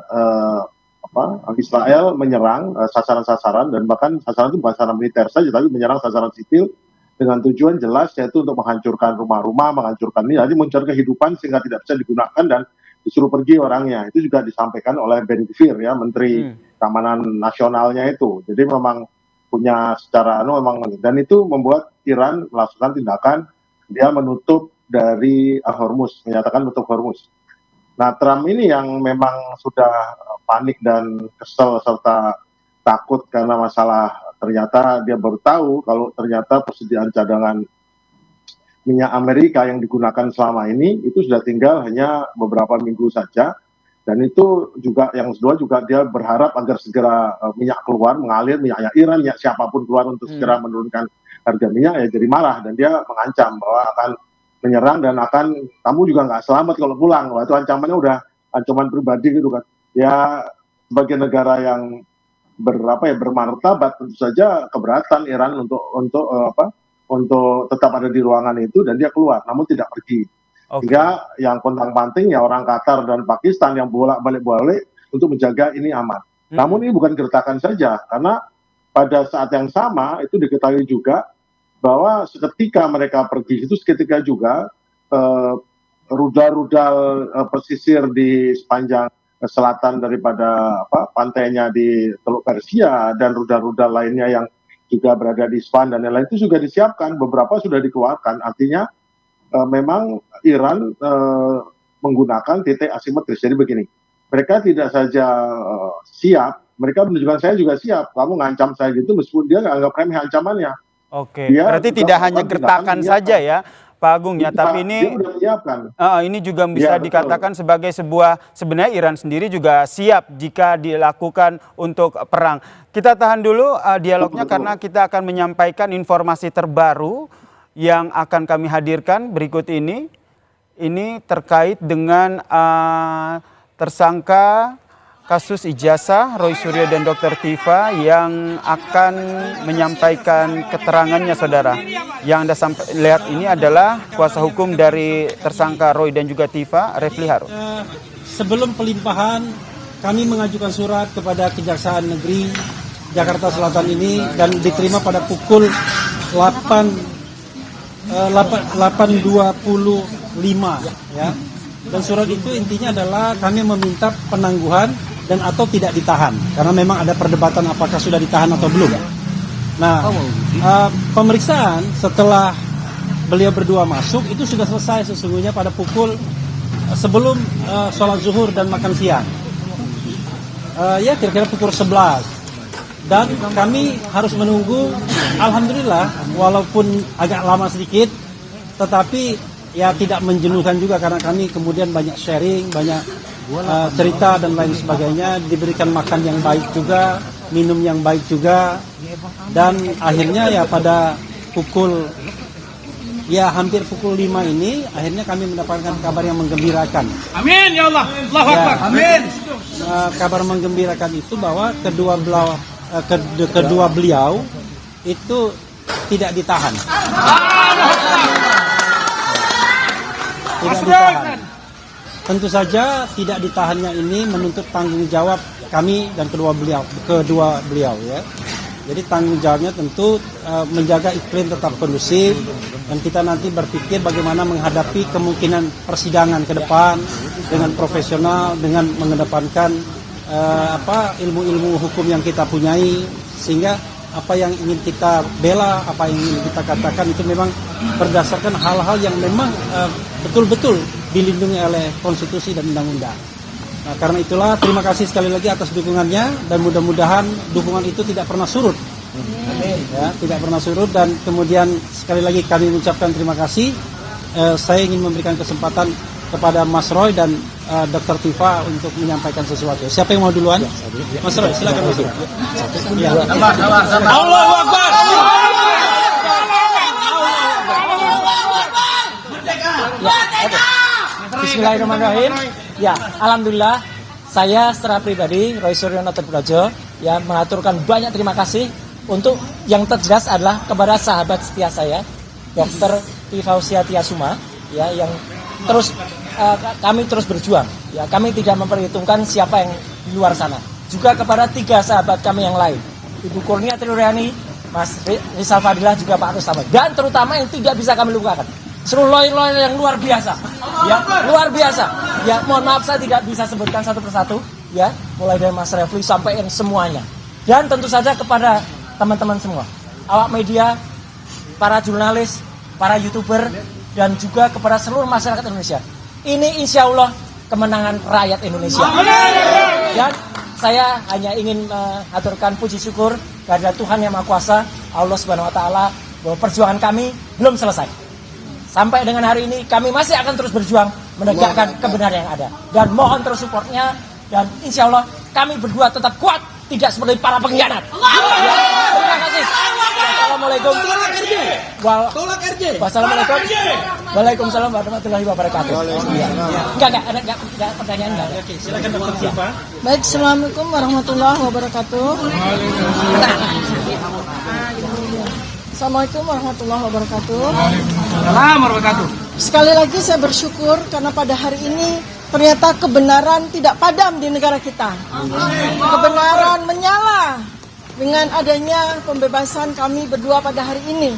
Speaker 18: Israel menyerang sasaran-sasaran, dan bahkan sasaran itu bukan sasaran militer saja, tapi menyerang sasaran sipil dengan tujuan jelas, yaitu untuk menghancurkan rumah-rumah, menghancurkan ini, jadi mencari kehidupan sehingga tidak bisa digunakan dan disuruh pergi orangnya. Itu juga disampaikan oleh Ben Gvir ya, Menteri Keamanan Nasionalnya itu. Jadi memang punya secara dan itu membuat Iran melakukan tindakan, dia menutup dari Hormuz, menyatakan menutup Hormuz. Nah, Trump ini yang memang sudah panik dan kesel serta takut karena masalah, ternyata dia baru tahu kalau ternyata persediaan cadangan minyak Amerika yang digunakan selama ini itu sudah tinggal hanya beberapa minggu saja, dan itu juga yang kedua juga dia berharap agar segera minyak keluar, mengalir minyaknya Iran, minyak siapapun keluar untuk segera menurunkan harga minyak, ya jadi marah dan dia mengancam bahwa akan menyerang dan akan, kamu juga nggak selamat kalau pulang. Wah, itu ancamannya udah ancaman pribadi gitu kan. Ya sebagai negara yang bermartabat tentu saja keberatan Iran untuk tetap ada di ruangan itu dan dia keluar, namun tidak pergi. Sehingga yang kontang-panting ya orang Qatar dan Pakistan yang bolak-balik untuk menjaga ini aman. Namun ini bukan gertakan saja, karena pada saat yang sama itu diketahui juga bahwa seketika mereka pergi itu seketika juga rudal-rudal pesisir di sepanjang selatan daripada pantainya di Teluk Persia dan rudal-rudal lainnya yang juga berada di Isfahan dan lain-lain itu juga disiapkan, beberapa sudah dikeluarkan. Artinya memang Iran menggunakan titik asimetris. Jadi begini, mereka tidak saja siap, mereka menunjukkan saya juga siap. Kamu ngancam saya gitu meskipun dia nggak anggap remeh ancamannya.
Speaker 1: Oke, berarti tidak hanya gertakan saja ya Pak Agung ya, tapi ini juga bisa dikatakan sebagai sebuah, sebenarnya Iran sendiri juga siap jika dilakukan untuk perang. Kita tahan dulu dialognya karena kita akan menyampaikan informasi terbaru yang akan kami hadirkan berikut ini. Ini terkait dengan tersangka kasus ijazah Roy Suryo dan Dr. Tifa yang akan menyampaikan keterangannya, saudara. Yang Anda lihat ini adalah kuasa hukum dari tersangka Roy dan juga Tifa, Refli Harun.
Speaker 19: Sebelum pelimpahan, kami mengajukan surat kepada Kejaksaan Negeri Jakarta Selatan ini dan diterima pada pukul 8.25 ya. Dan surat itu intinya adalah kami meminta penangguhan dan atau tidak ditahan, karena memang ada perdebatan apakah sudah ditahan atau belum. Nah, pemeriksaan setelah beliau berdua masuk itu sudah selesai sesungguhnya pada pukul sebelum sholat zuhur dan makan siang. Ya kira-kira pukul 11. Dan kami harus menunggu, alhamdulillah walaupun agak lama sedikit, tetapi ya tidak menjenuhkan juga karena kami kemudian banyak sharing, banyak cerita dan lain sebagainya, diberikan makan yang baik juga, minum yang baik juga, dan akhirnya ya pada pukul ya hampir pukul 5 ini akhirnya kami mendapatkan kabar yang menggembirakan.
Speaker 20: Amin ya Allah. Allahu Akbar. Amin.
Speaker 19: Kabar menggembirakan itu bahwa kedua beliau itu tidak ditahan. Tidak ditahan. Tentu saja tidak ditahannya ini menuntut tanggung jawab kami dan kedua beliau ya. Jadi tanggung jawabnya tentu menjaga iklim tetap kondusif, dan kita nanti berpikir bagaimana menghadapi kemungkinan persidangan ke depan dengan profesional, dengan mengedepankan ilmu-ilmu hukum yang kita punyai, sehingga apa yang ingin kita bela, apa yang ingin kita katakan itu memang berdasarkan hal-hal yang memang betul-betul dilindungi oleh konstitusi dan undang-undang. Nah, karena itulah terima kasih sekali lagi atas dukungannya, dan mudah-mudahan dukungan itu tidak pernah surut. Ya, tidak pernah surut, dan kemudian sekali lagi kami mengucapkan terima kasih. Saya ingin memberikan kesempatan kepada Mas Roy dan Dr. Tifa untuk menyampaikan sesuatu. Siapa yang mau duluan? Mas Roy, silakan Mas Roy. Ya.
Speaker 20: Allahu Akbar.
Speaker 21: Bismillahirrahmanirrahim. Ya, alhamdulillah saya secara pribadi Roy Suryono Terpudajo ya mengaturkan banyak terima kasih untuk yang terjelas adalah kepada sahabat setia saya Dr. Tifausia Tiasuma ya, yang terus kami terus berjuang ya, kami tidak memperhitungkan siapa yang di luar sana. Juga kepada 3 sahabat kami yang lain, Ibu Kurnia Triuriani, Mas Rizal Fadilah, juga Pak Rustama, dan terutama yang tidak bisa kami lupakan seluruh lawyer-lawyer yang luar biasa ya, luar biasa ya. Mohon maaf saya tidak bisa sebutkan satu persatu ya, mulai dari Mas Refli sampai yang semuanya, dan tentu saja kepada teman-teman semua, awak media, para jurnalis, para YouTuber, dan juga kepada seluruh masyarakat Indonesia. Ini insya Allah kemenangan rakyat Indonesia. Dan saya hanya ingin mengaturkan puji syukur kepada Tuhan Yang Maha Kuasa, Allah Subhanahu Wa Taala, bahwa perjuangan kami belum selesai. Sampai dengan hari ini kami masih akan terus berjuang menegakkan kebenaran yang ada. Dan mohon terus supportnya, dan insya Allah kami berdua tetap kuat, tidak seperti para pengkhianat. Terima kasih. Wassalamualaikum.
Speaker 20: Tolak RJ.
Speaker 21: Wassalamualaikum. Waalaikumsalam warahmatullahi wabarakatuh. Enggak pertanyaan enggak.
Speaker 19: Oke, silakan Dr. Tifa.
Speaker 22: Baik, assalamualaikum warahmatullahi wabarakatuh. Assalamualaikum warahmatullahi wabarakatuh.
Speaker 20: Waalaikumsalam warahmatullahi.
Speaker 22: Sekali lagi saya bersyukur karena pada hari ini ternyata kebenaran tidak padam di negara kita. Kebenaran menyala dengan adanya pembebasan kami berdua pada hari ini.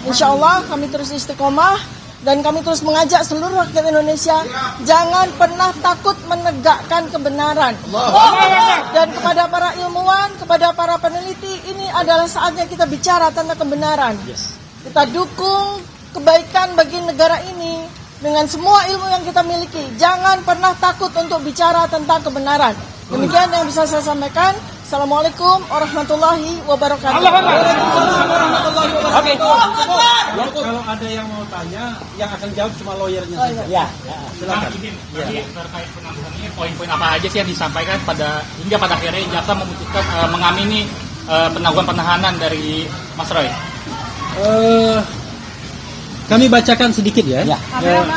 Speaker 22: Insya Allah kami terus istiqomah, dan kami terus mengajak seluruh rakyat Indonesia jangan pernah takut menegakkan kebenaran. Dan kepada para ilmuwan, kepada para peneliti, ini adalah saatnya kita bicara tentang kebenaran. Kita dukung kebaikan bagi negara ini dengan semua ilmu yang kita miliki. Jangan pernah takut untuk bicara tentang kebenaran. Demikian yang bisa saya sampaikan. Assalamualaikum warahmatullahi wabarakatuh.
Speaker 19: Oke. Kalau ada yang mau tanya, yang akan jawab cuma lawyernya saja.
Speaker 21: Ya.
Speaker 19: Silakan.
Speaker 20: Jadi terkait penangguhan ini, poin-poin apa aja sih yang disampaikan hingga pada akhirnya jaksa memutuskan mengamini penangguhan penahanan dari Mas Roy?
Speaker 19: Kami bacakan sedikit ya,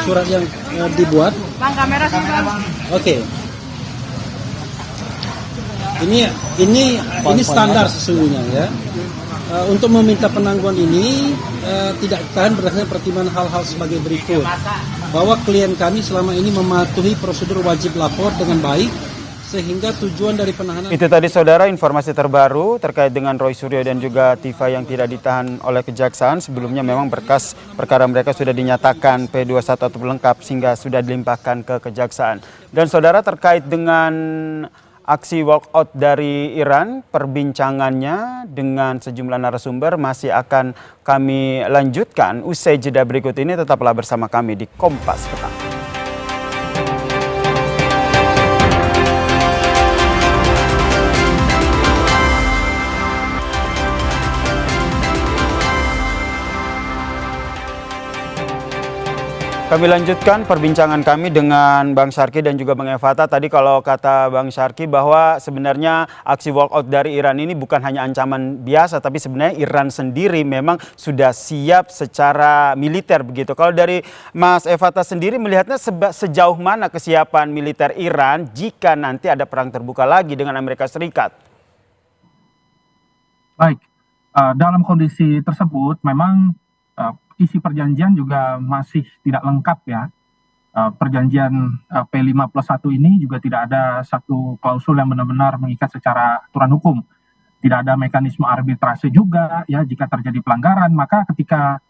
Speaker 19: surat yang dibuat.
Speaker 22: Bang, kamera sih, Bang.
Speaker 19: Oke. Ini standar sesungguhnya ya. Untuk meminta penangguhan ini tidak ditahan berdasarkan pertimbangan hal-hal sebagai berikut. Bahwa klien kami selama ini mematuhi prosedur wajib lapor dengan baik, sehingga tujuan dari penahanan.
Speaker 1: Itu tadi saudara informasi terbaru terkait dengan Roy Suryo dan juga Tifa yang tidak ditahan oleh kejaksaan. Sebelumnya memang berkas perkara mereka sudah dinyatakan P21 atau lengkap sehingga sudah dilimpahkan ke kejaksaan. Dan saudara terkait dengan aksi walkout dari Iran, perbincangannya dengan sejumlah narasumber masih akan kami lanjutkan usai jeda berikut ini. Tetaplah bersama kami di Kompas Petang. Kami lanjutkan perbincangan kami dengan Bang Syarki dan juga Bang Evata. Tadi kalau kata Bang Syarki bahwa sebenarnya aksi walkout dari Iran ini bukan hanya ancaman biasa, tapi sebenarnya Iran sendiri memang sudah siap secara militer begitu. Kalau dari Mas Evata sendiri melihatnya sejauh mana kesiapan militer Iran jika nanti ada perang terbuka lagi dengan Amerika Serikat?
Speaker 4: Baik, dalam kondisi tersebut memang isi perjanjian juga masih tidak lengkap ya. Perjanjian P5+1 ini juga tidak ada satu klausul yang benar-benar mengikat secara aturan hukum. Tidak ada mekanisme arbitrase juga ya, jika terjadi pelanggaran, maka ketika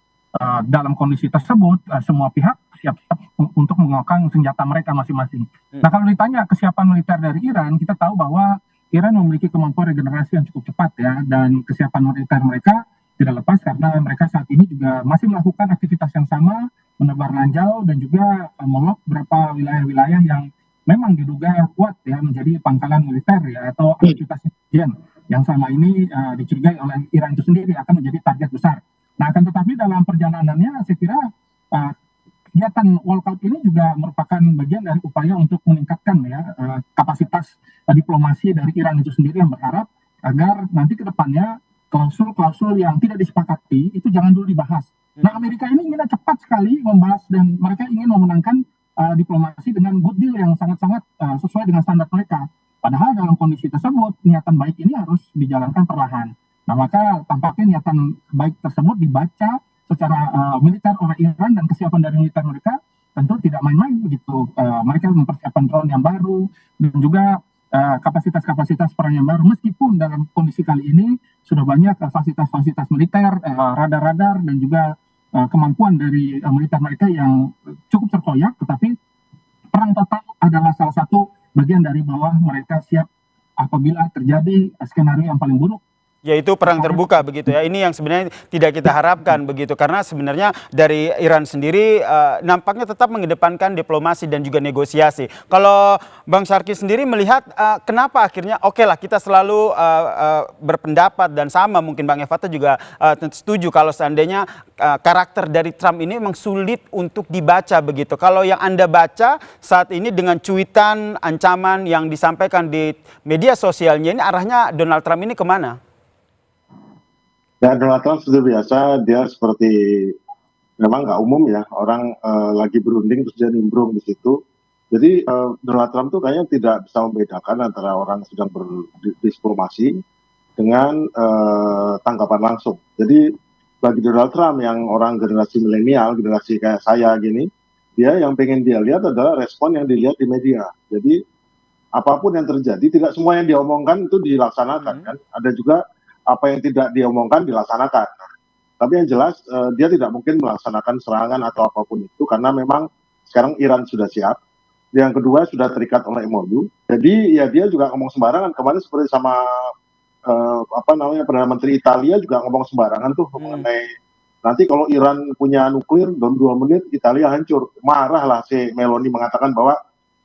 Speaker 4: dalam kondisi tersebut semua pihak siap-siap untuk mengokang senjata mereka masing-masing. Nah, kalau ditanya kesiapan militer dari Iran, kita tahu bahwa Iran memiliki kemampuan regenerasi yang cukup cepat ya, dan kesiapan militer mereka tidak lepas karena mereka saat ini juga masih melakukan aktivitas yang sama, menebar ranjau dan juga melok beberapa wilayah-wilayah yang memang diduga kuat ya menjadi pangkalan militer ya, atau aktivitas intelijen yang selama ini dicurigai oleh Iran itu sendiri akan menjadi target besar. Nah, akan tetapi dalam perjalanannya saya kira kegiatan walkout ini juga merupakan bagian dari upaya untuk meningkatkan ya kapasitas diplomasi dari Iran itu sendiri, yang berharap agar nanti ke depannya klausul-klausul yang tidak disepakati itu jangan dulu dibahas. Nah, Amerika ini ingin cepat sekali membahas dan mereka ingin memenangkan diplomasi dengan good deal yang sangat-sangat sesuai dengan standar mereka. Padahal dalam kondisi tersebut niatan baik ini harus dijalankan perlahan. Nah, maka tampaknya niatan baik tersebut dibaca secara militer oleh Iran dan kesiapan dari militer mereka tentu tidak main-main begitu. Mereka mempersiapkan drone yang baru dan juga kapasitas-kapasitas perang yang baru, meskipun dalam kondisi kali ini sudah banyak fasilitas-fasilitas militer, radar-radar dan juga kemampuan dari militer mereka yang cukup terkoyak, tetapi perang total adalah salah satu bagian dari bahwa mereka siap apabila terjadi skenario yang paling buruk,
Speaker 1: yaitu perang terbuka begitu ya. Ini yang sebenarnya tidak kita harapkan begitu, karena sebenarnya dari Iran sendiri nampaknya tetap mengedepankan diplomasi dan juga negosiasi. Kalau Bang Syarki sendiri melihat kenapa akhirnya oke lah kita selalu berpendapat dan sama, mungkin Bang Evata juga setuju kalau seandainya karakter dari Trump ini memang sulit untuk dibaca begitu. Kalau yang Anda baca saat ini dengan cuitan ancaman yang disampaikan di media sosialnya ini, arahnya Donald Trump ini kemana?
Speaker 18: Ya, Donald Trump seperti biasa, dia seperti memang nggak umum ya, orang lagi berunding terus dia nimbrung di situ. Jadi Donald Trump tuh kayaknya tidak bisa membedakan antara orang sedang berdiplomasi dengan tanggapan langsung. Jadi bagi Donald Trump yang orang generasi milenial, generasi kayak saya gini, dia yang pengen dia lihat adalah respon yang dilihat di media. Jadi apapun yang terjadi, tidak semua yang diomongkan itu dilaksanakan kan. Ada juga apa yang tidak diomongkan dilaksanakan. Tapi yang jelas dia tidak mungkin melaksanakan serangan atau apapun itu karena memang sekarang Iran sudah siap. Yang kedua sudah terikat oleh MOU. Jadi ya dia juga ngomong sembarangan. Kemarin seperti sama Perdana Menteri Italia juga ngomong sembarangan tuh mengenai nanti kalau Iran punya nuklir dalam 2 menit Italia hancur. Marah lah si Meloni mengatakan bahwa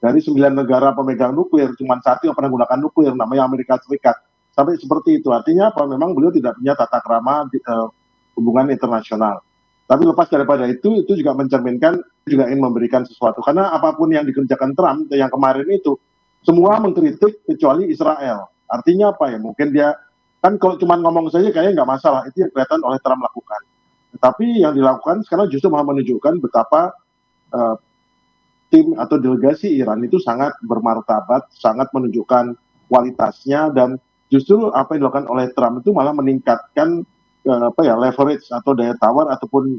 Speaker 18: dari 9 negara pemegang nuklir cuma 1 yang pernah gunakan nuklir, namanya Amerika Serikat. Sampai seperti itu, artinya apa? Memang beliau tidak punya tata krama hubungan internasional. Tapi lepas daripada itu juga mencerminkan, juga ingin memberikan sesuatu. Karena apapun yang dikerjakan Trump, yang kemarin itu, semua mengkritik kecuali Israel. Artinya apa ya? Mungkin dia, kan kalau cuma ngomong saja kayaknya nggak masalah, itu yang kelihatan oleh Trump lakukan. Tetapi yang dilakukan sekarang justru malah menunjukkan betapa tim atau delegasi Iran itu sangat bermartabat, sangat menunjukkan kualitasnya, dan justru apa yang dilakukan oleh Trump itu malah meningkatkan leverage atau daya tawar ataupun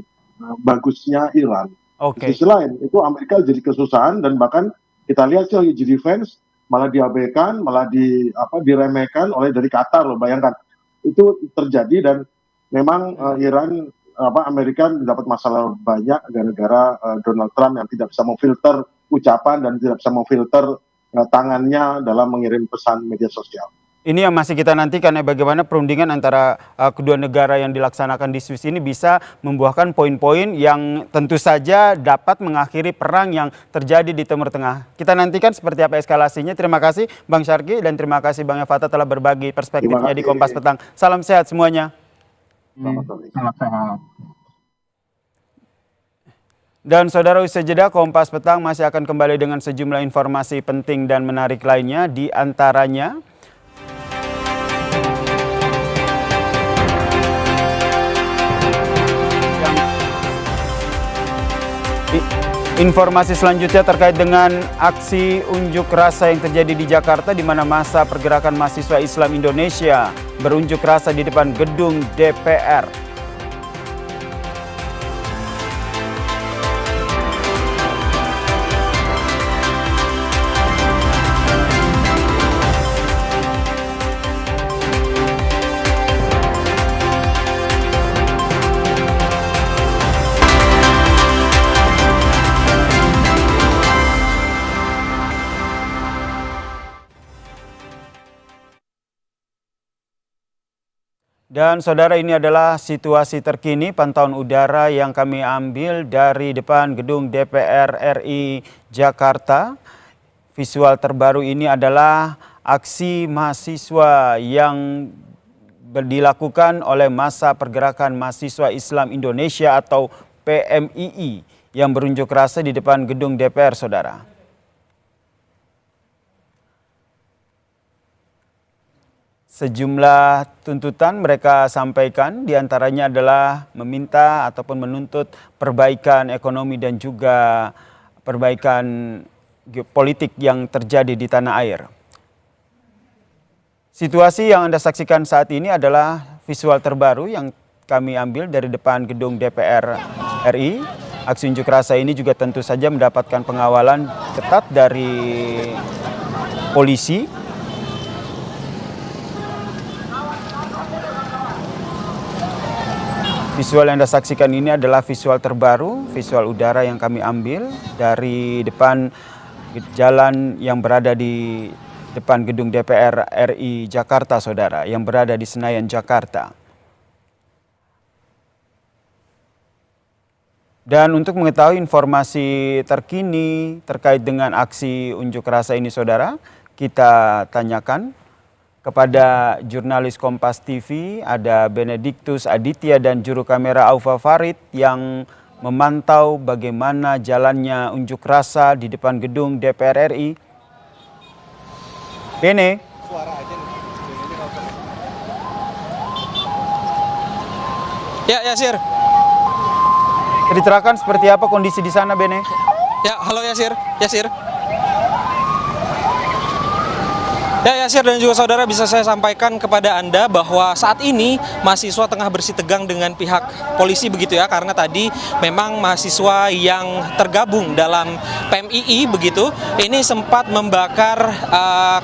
Speaker 18: bagusnya Iran. Di sisi lain itu Amerika jadi kesusahan dan bahkan kita lihat sih lagi defense malah diabaikan, malah diremehkan oleh dari Qatar loh. Bayangkan itu terjadi dan memang Iran Amerika mendapat masalah banyak gara-gara Donald Trump yang tidak bisa memfilter ucapan dan tidak bisa memfilter tangannya dalam mengirim pesan media sosial.
Speaker 1: Ini yang masih kita nantikan ya, bagaimana perundingan antara kedua negara yang dilaksanakan di Swiss ini bisa membuahkan poin-poin yang tentu saja dapat mengakhiri perang yang terjadi di Timur Tengah. Kita nantikan seperti apa eskalasinya. Terima kasih Bang Syarki dan terima kasih Bang Evata telah berbagi perspektifnya di Kompas Petang. Salam sehat semuanya.
Speaker 18: Selamat sore.
Speaker 1: Dan saudara, usai jeda Kompas Petang masih akan kembali dengan sejumlah informasi penting dan menarik lainnya, di antaranya informasi selanjutnya terkait dengan aksi unjuk rasa yang terjadi di Jakarta, di mana masa pergerakan mahasiswa Islam Indonesia berunjuk rasa di depan gedung DPR. Dan saudara, ini adalah situasi terkini pantauan udara yang kami ambil dari depan gedung DPR RI Jakarta. Visual terbaru ini adalah aksi mahasiswa yang dilakukan oleh Masa Pergerakan Mahasiswa Islam Indonesia atau PMII yang berunjuk rasa di depan gedung DPR, saudara. Sejumlah tuntutan mereka sampaikan, diantaranya adalah meminta ataupun menuntut perbaikan ekonomi dan juga perbaikan geopolitik yang terjadi di tanah air. Situasi yang Anda saksikan saat ini adalah visual terbaru yang kami ambil dari depan gedung DPR RI. Aksi unjuk rasa ini juga tentu saja mendapatkan pengawalan ketat dari polisi. Visual yang Anda saksikan ini adalah visual terbaru, visual udara yang kami ambil dari depan jalan yang berada di depan gedung DPR RI Jakarta, saudara, yang berada di Senayan, Jakarta. Dan untuk mengetahui informasi terkini terkait dengan aksi unjuk rasa ini, saudara, kita tanyakan kepada jurnalis Kompas TV, ada Benediktus Aditya dan juru kamera Aufa Farid yang memantau bagaimana jalannya unjuk rasa di depan gedung DPR RI. Bene.
Speaker 5: Ya, Yasir.
Speaker 1: Ceritakan seperti apa kondisi di sana, Bene?
Speaker 5: Ya, halo Yasir. Ya, Yasir dan juga saudara, bisa saya sampaikan kepada Anda bahwa saat ini mahasiswa tengah bersitegang dengan pihak polisi begitu ya, karena tadi memang mahasiswa yang tergabung dalam PMII begitu, ini sempat membakar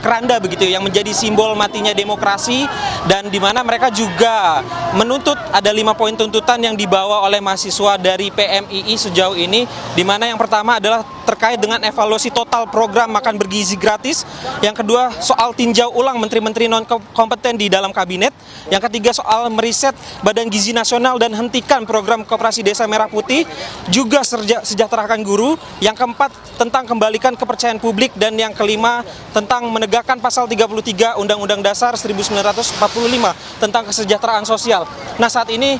Speaker 5: keranda begitu yang menjadi simbol matinya demokrasi, dan di mana mereka juga menuntut ada 5 poin tuntutan yang dibawa oleh mahasiswa dari PMII sejauh ini, di mana yang pertama adalah terkait dengan evaluasi total program makan bergizi gratis, yang kedua soal tinjau ulang menteri-menteri non-kompeten di dalam kabinet, yang ketiga soal meriset Badan Gizi Nasional dan hentikan program Koperasi Desa Merah Putih, juga sejahterakan guru, yang keempat tentang kembalikan kepercayaan publik, dan yang kelima tentang menegakkan pasal 33 Undang-Undang Dasar 1945 tentang kesejahteraan sosial. Nah, saat ini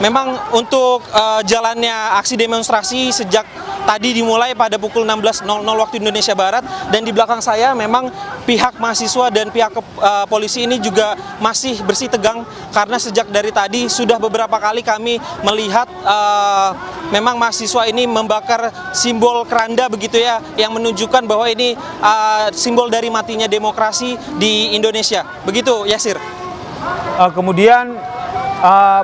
Speaker 5: memang untuk jalannya aksi demonstrasi sejak tadi dimulai pada pukul 16.00 waktu Indonesia Barat, dan di belakang saya memang pihak mahasiswa dan pihak polisi ini juga masih bersih tegang, karena sejak dari tadi sudah beberapa kali kami melihat memang mahasiswa ini membakar simbol keranda begitu ya, yang menunjukkan bahwa ini simbol dari matinya demokrasi di Indonesia. Begitu, Yasir.
Speaker 1: Kemudian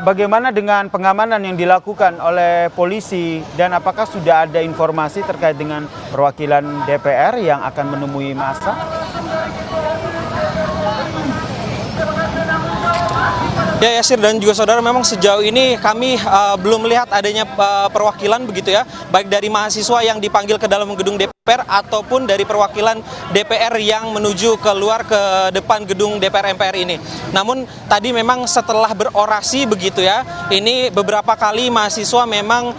Speaker 1: bagaimana dengan pengamanan yang dilakukan oleh polisi, dan apakah sudah ada informasi terkait dengan perwakilan DPR yang akan menemui massa?
Speaker 5: Ya, Yasir dan juga saudara, memang sejauh ini kami belum melihat adanya perwakilan begitu ya, baik dari mahasiswa yang dipanggil ke dalam gedung DPR ataupun dari perwakilan DPR yang menuju keluar ke depan gedung DPR MPR ini. Namun tadi memang setelah berorasi begitu ya, ini beberapa kali mahasiswa memang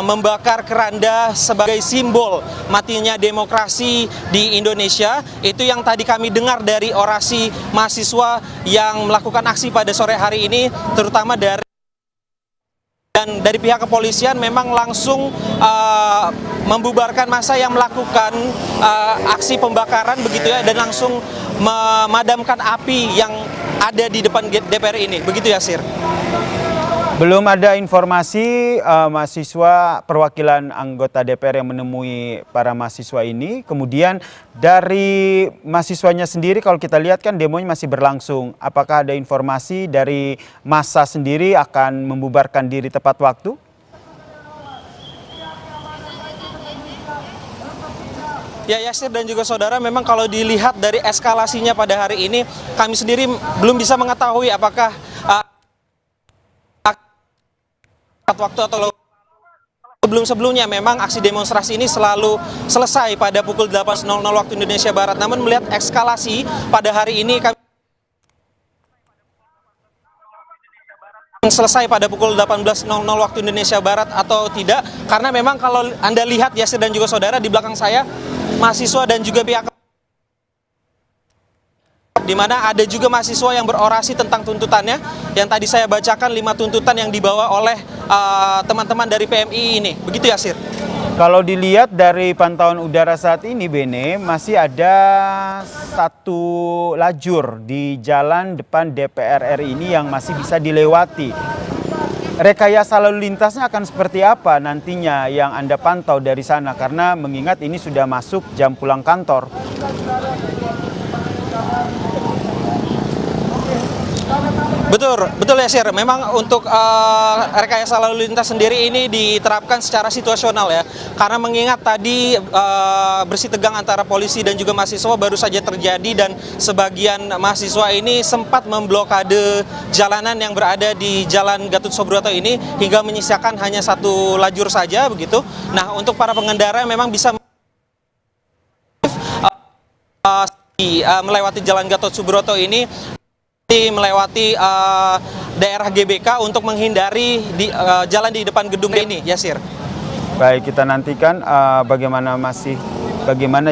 Speaker 5: membakar keranda sebagai simbol matinya demokrasi di Indonesia. Itu yang tadi kami dengar dari orasi mahasiswa yang melakukan aksi pada sore hari ini, terutama dari Dan dari pihak kepolisian memang langsung membubarkan massa yang melakukan aksi pembakaran begitu ya, dan langsung memadamkan api yang ada di depan DPR ini. Begitu ya, Sir?
Speaker 1: Belum ada informasi mahasiswa perwakilan anggota DPR yang menemui para mahasiswa ini. Kemudian dari mahasiswanya sendiri kalau kita lihat kan demonya masih berlangsung. Apakah ada informasi dari massa sendiri akan membubarkan diri tepat waktu?
Speaker 5: Ya, Yasir dan juga saudara, memang kalau dilihat dari eskalasinya pada hari ini, kami sendiri belum bisa mengetahui apakah waktu atau sebelum-sebelumnya memang aksi demonstrasi ini selalu selesai pada pukul 18.00 waktu Indonesia Barat. Namun melihat eskalasi pada hari ini kami selesai pada pukul 18.00 waktu Indonesia Barat atau tidak, karena memang kalau Anda lihat Yasir dan juga saudara di belakang saya, mahasiswa dan juga pihak di mana ada juga mahasiswa yang berorasi tentang tuntutannya, yang tadi saya bacakan 5 tuntutan yang dibawa oleh teman-teman dari PMI ini. Begitu ya, Sir?
Speaker 1: Kalau dilihat dari pantauan udara saat ini, Bene, masih ada satu lajur di jalan depan DPR RI ini yang masih bisa dilewati. Rekayasa lalu lintasnya akan seperti apa nantinya yang Anda pantau dari sana? Karena mengingat ini sudah masuk jam pulang kantor.
Speaker 5: Betul ya, Sir. Memang untuk rekayasa lalu lintas sendiri ini diterapkan secara situasional ya. Karena mengingat tadi bersih tegang antara polisi dan juga mahasiswa baru saja terjadi, dan sebagian mahasiswa ini sempat memblokade jalanan yang berada di Jalan Gatot Subroto ini hingga menyisakan hanya satu lajur saja begitu. Nah, untuk para pengendara memang bisa melewati Jalan Gatot Subroto ini, melewati daerah GBK untuk menghindari jalan di depan gedung ini, Yasir.
Speaker 1: Baik, kita nantikan bagaimana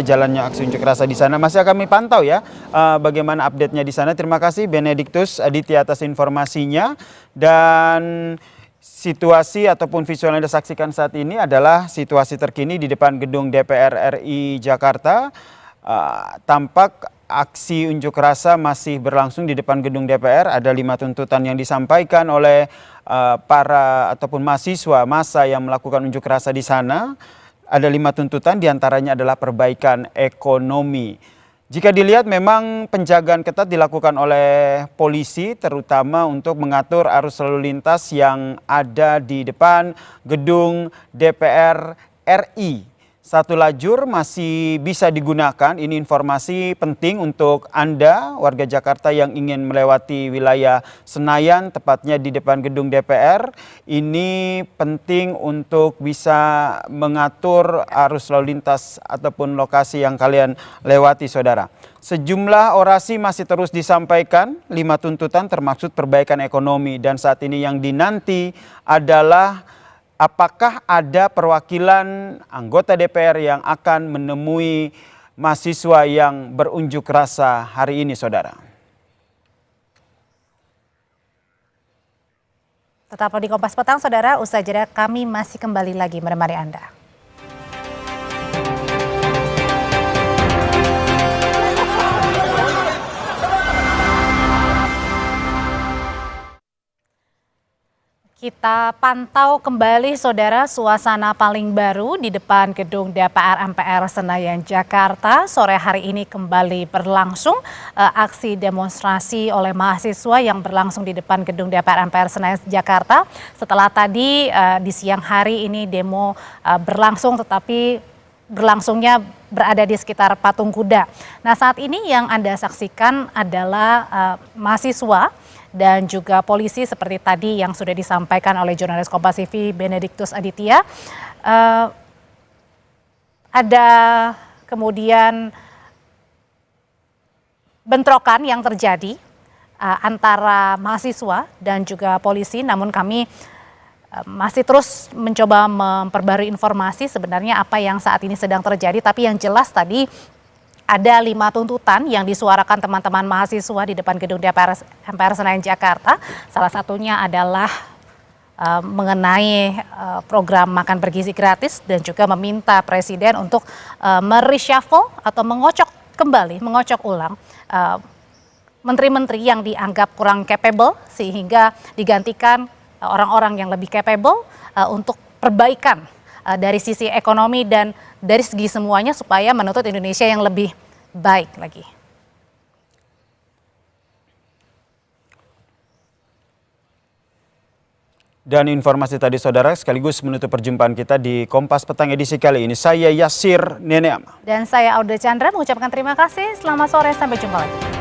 Speaker 1: jalannya aksi unjuk rasa di sana. Masih akan kami pantau ya bagaimana update-nya di sana. Terima kasih Benediktus Aditya atas informasinya. Dan situasi ataupun visual yang Anda saksikan saat ini adalah situasi terkini di depan gedung DPR RI Jakarta. Tampak aksi unjuk rasa masih berlangsung di depan gedung DPR. Ada 5 tuntutan yang disampaikan oleh para ataupun mahasiswa massa yang melakukan unjuk rasa di sana. Ada 5 tuntutan, diantaranya adalah perbaikan ekonomi. Jika dilihat memang penjagaan ketat dilakukan oleh polisi, terutama untuk mengatur arus lalu lintas yang ada di depan gedung DPR RI. Satu lajur masih bisa digunakan. Ini informasi penting untuk Anda, warga Jakarta yang ingin melewati wilayah Senayan, tepatnya di depan gedung DPR. Ini penting untuk bisa mengatur arus lalu lintas ataupun lokasi yang kalian lewati, saudara. Sejumlah orasi masih terus disampaikan, 5 tuntutan termaksud perbaikan ekonomi. Dan saat ini yang dinanti adalah apakah ada perwakilan anggota DPR yang akan menemui mahasiswa yang berunjuk rasa hari ini, saudara?
Speaker 2: Tetaplah di Kompas Petang, saudara. Usai jeda kami masih kembali lagi menemani Anda. Kita pantau kembali, saudara, suasana paling baru di depan gedung DPR MPR Senayan Jakarta. Sore hari ini kembali berlangsung aksi demonstrasi oleh mahasiswa yang berlangsung di depan gedung DPR MPR Senayan Jakarta. Setelah tadi di siang hari ini demo berlangsung, tetapi berlangsungnya berada di sekitar Patung Kuda. Nah, saat ini yang Anda saksikan adalah mahasiswa dan juga polisi seperti tadi yang sudah disampaikan oleh jurnalis Kompas TV Benediktus Aditya. Ada kemudian bentrokan yang terjadi antara mahasiswa dan juga polisi, namun kami masih terus mencoba memperbarui informasi sebenarnya apa yang saat ini sedang terjadi. Tapi yang jelas tadi ada 5 tuntutan yang disuarakan teman-teman mahasiswa di depan gedung DPR MPR Senayan Jakarta. Salah satunya adalah mengenai program makan bergizi gratis dan juga meminta Presiden untuk mereshuffle atau mengocok ulang menteri-menteri yang dianggap kurang capable sehingga digantikan orang-orang yang lebih capable untuk perbaikan dari sisi ekonomi dan dari segi semuanya supaya menuntut Indonesia yang lebih baik lagi.
Speaker 1: Dan informasi tadi saudara sekaligus menutup perjumpaan kita di Kompas Petang edisi kali ini. Saya Yasir Neneam.
Speaker 2: Dan saya Aude Chandra mengucapkan terima kasih. Selamat sore, sampai jumpa lagi.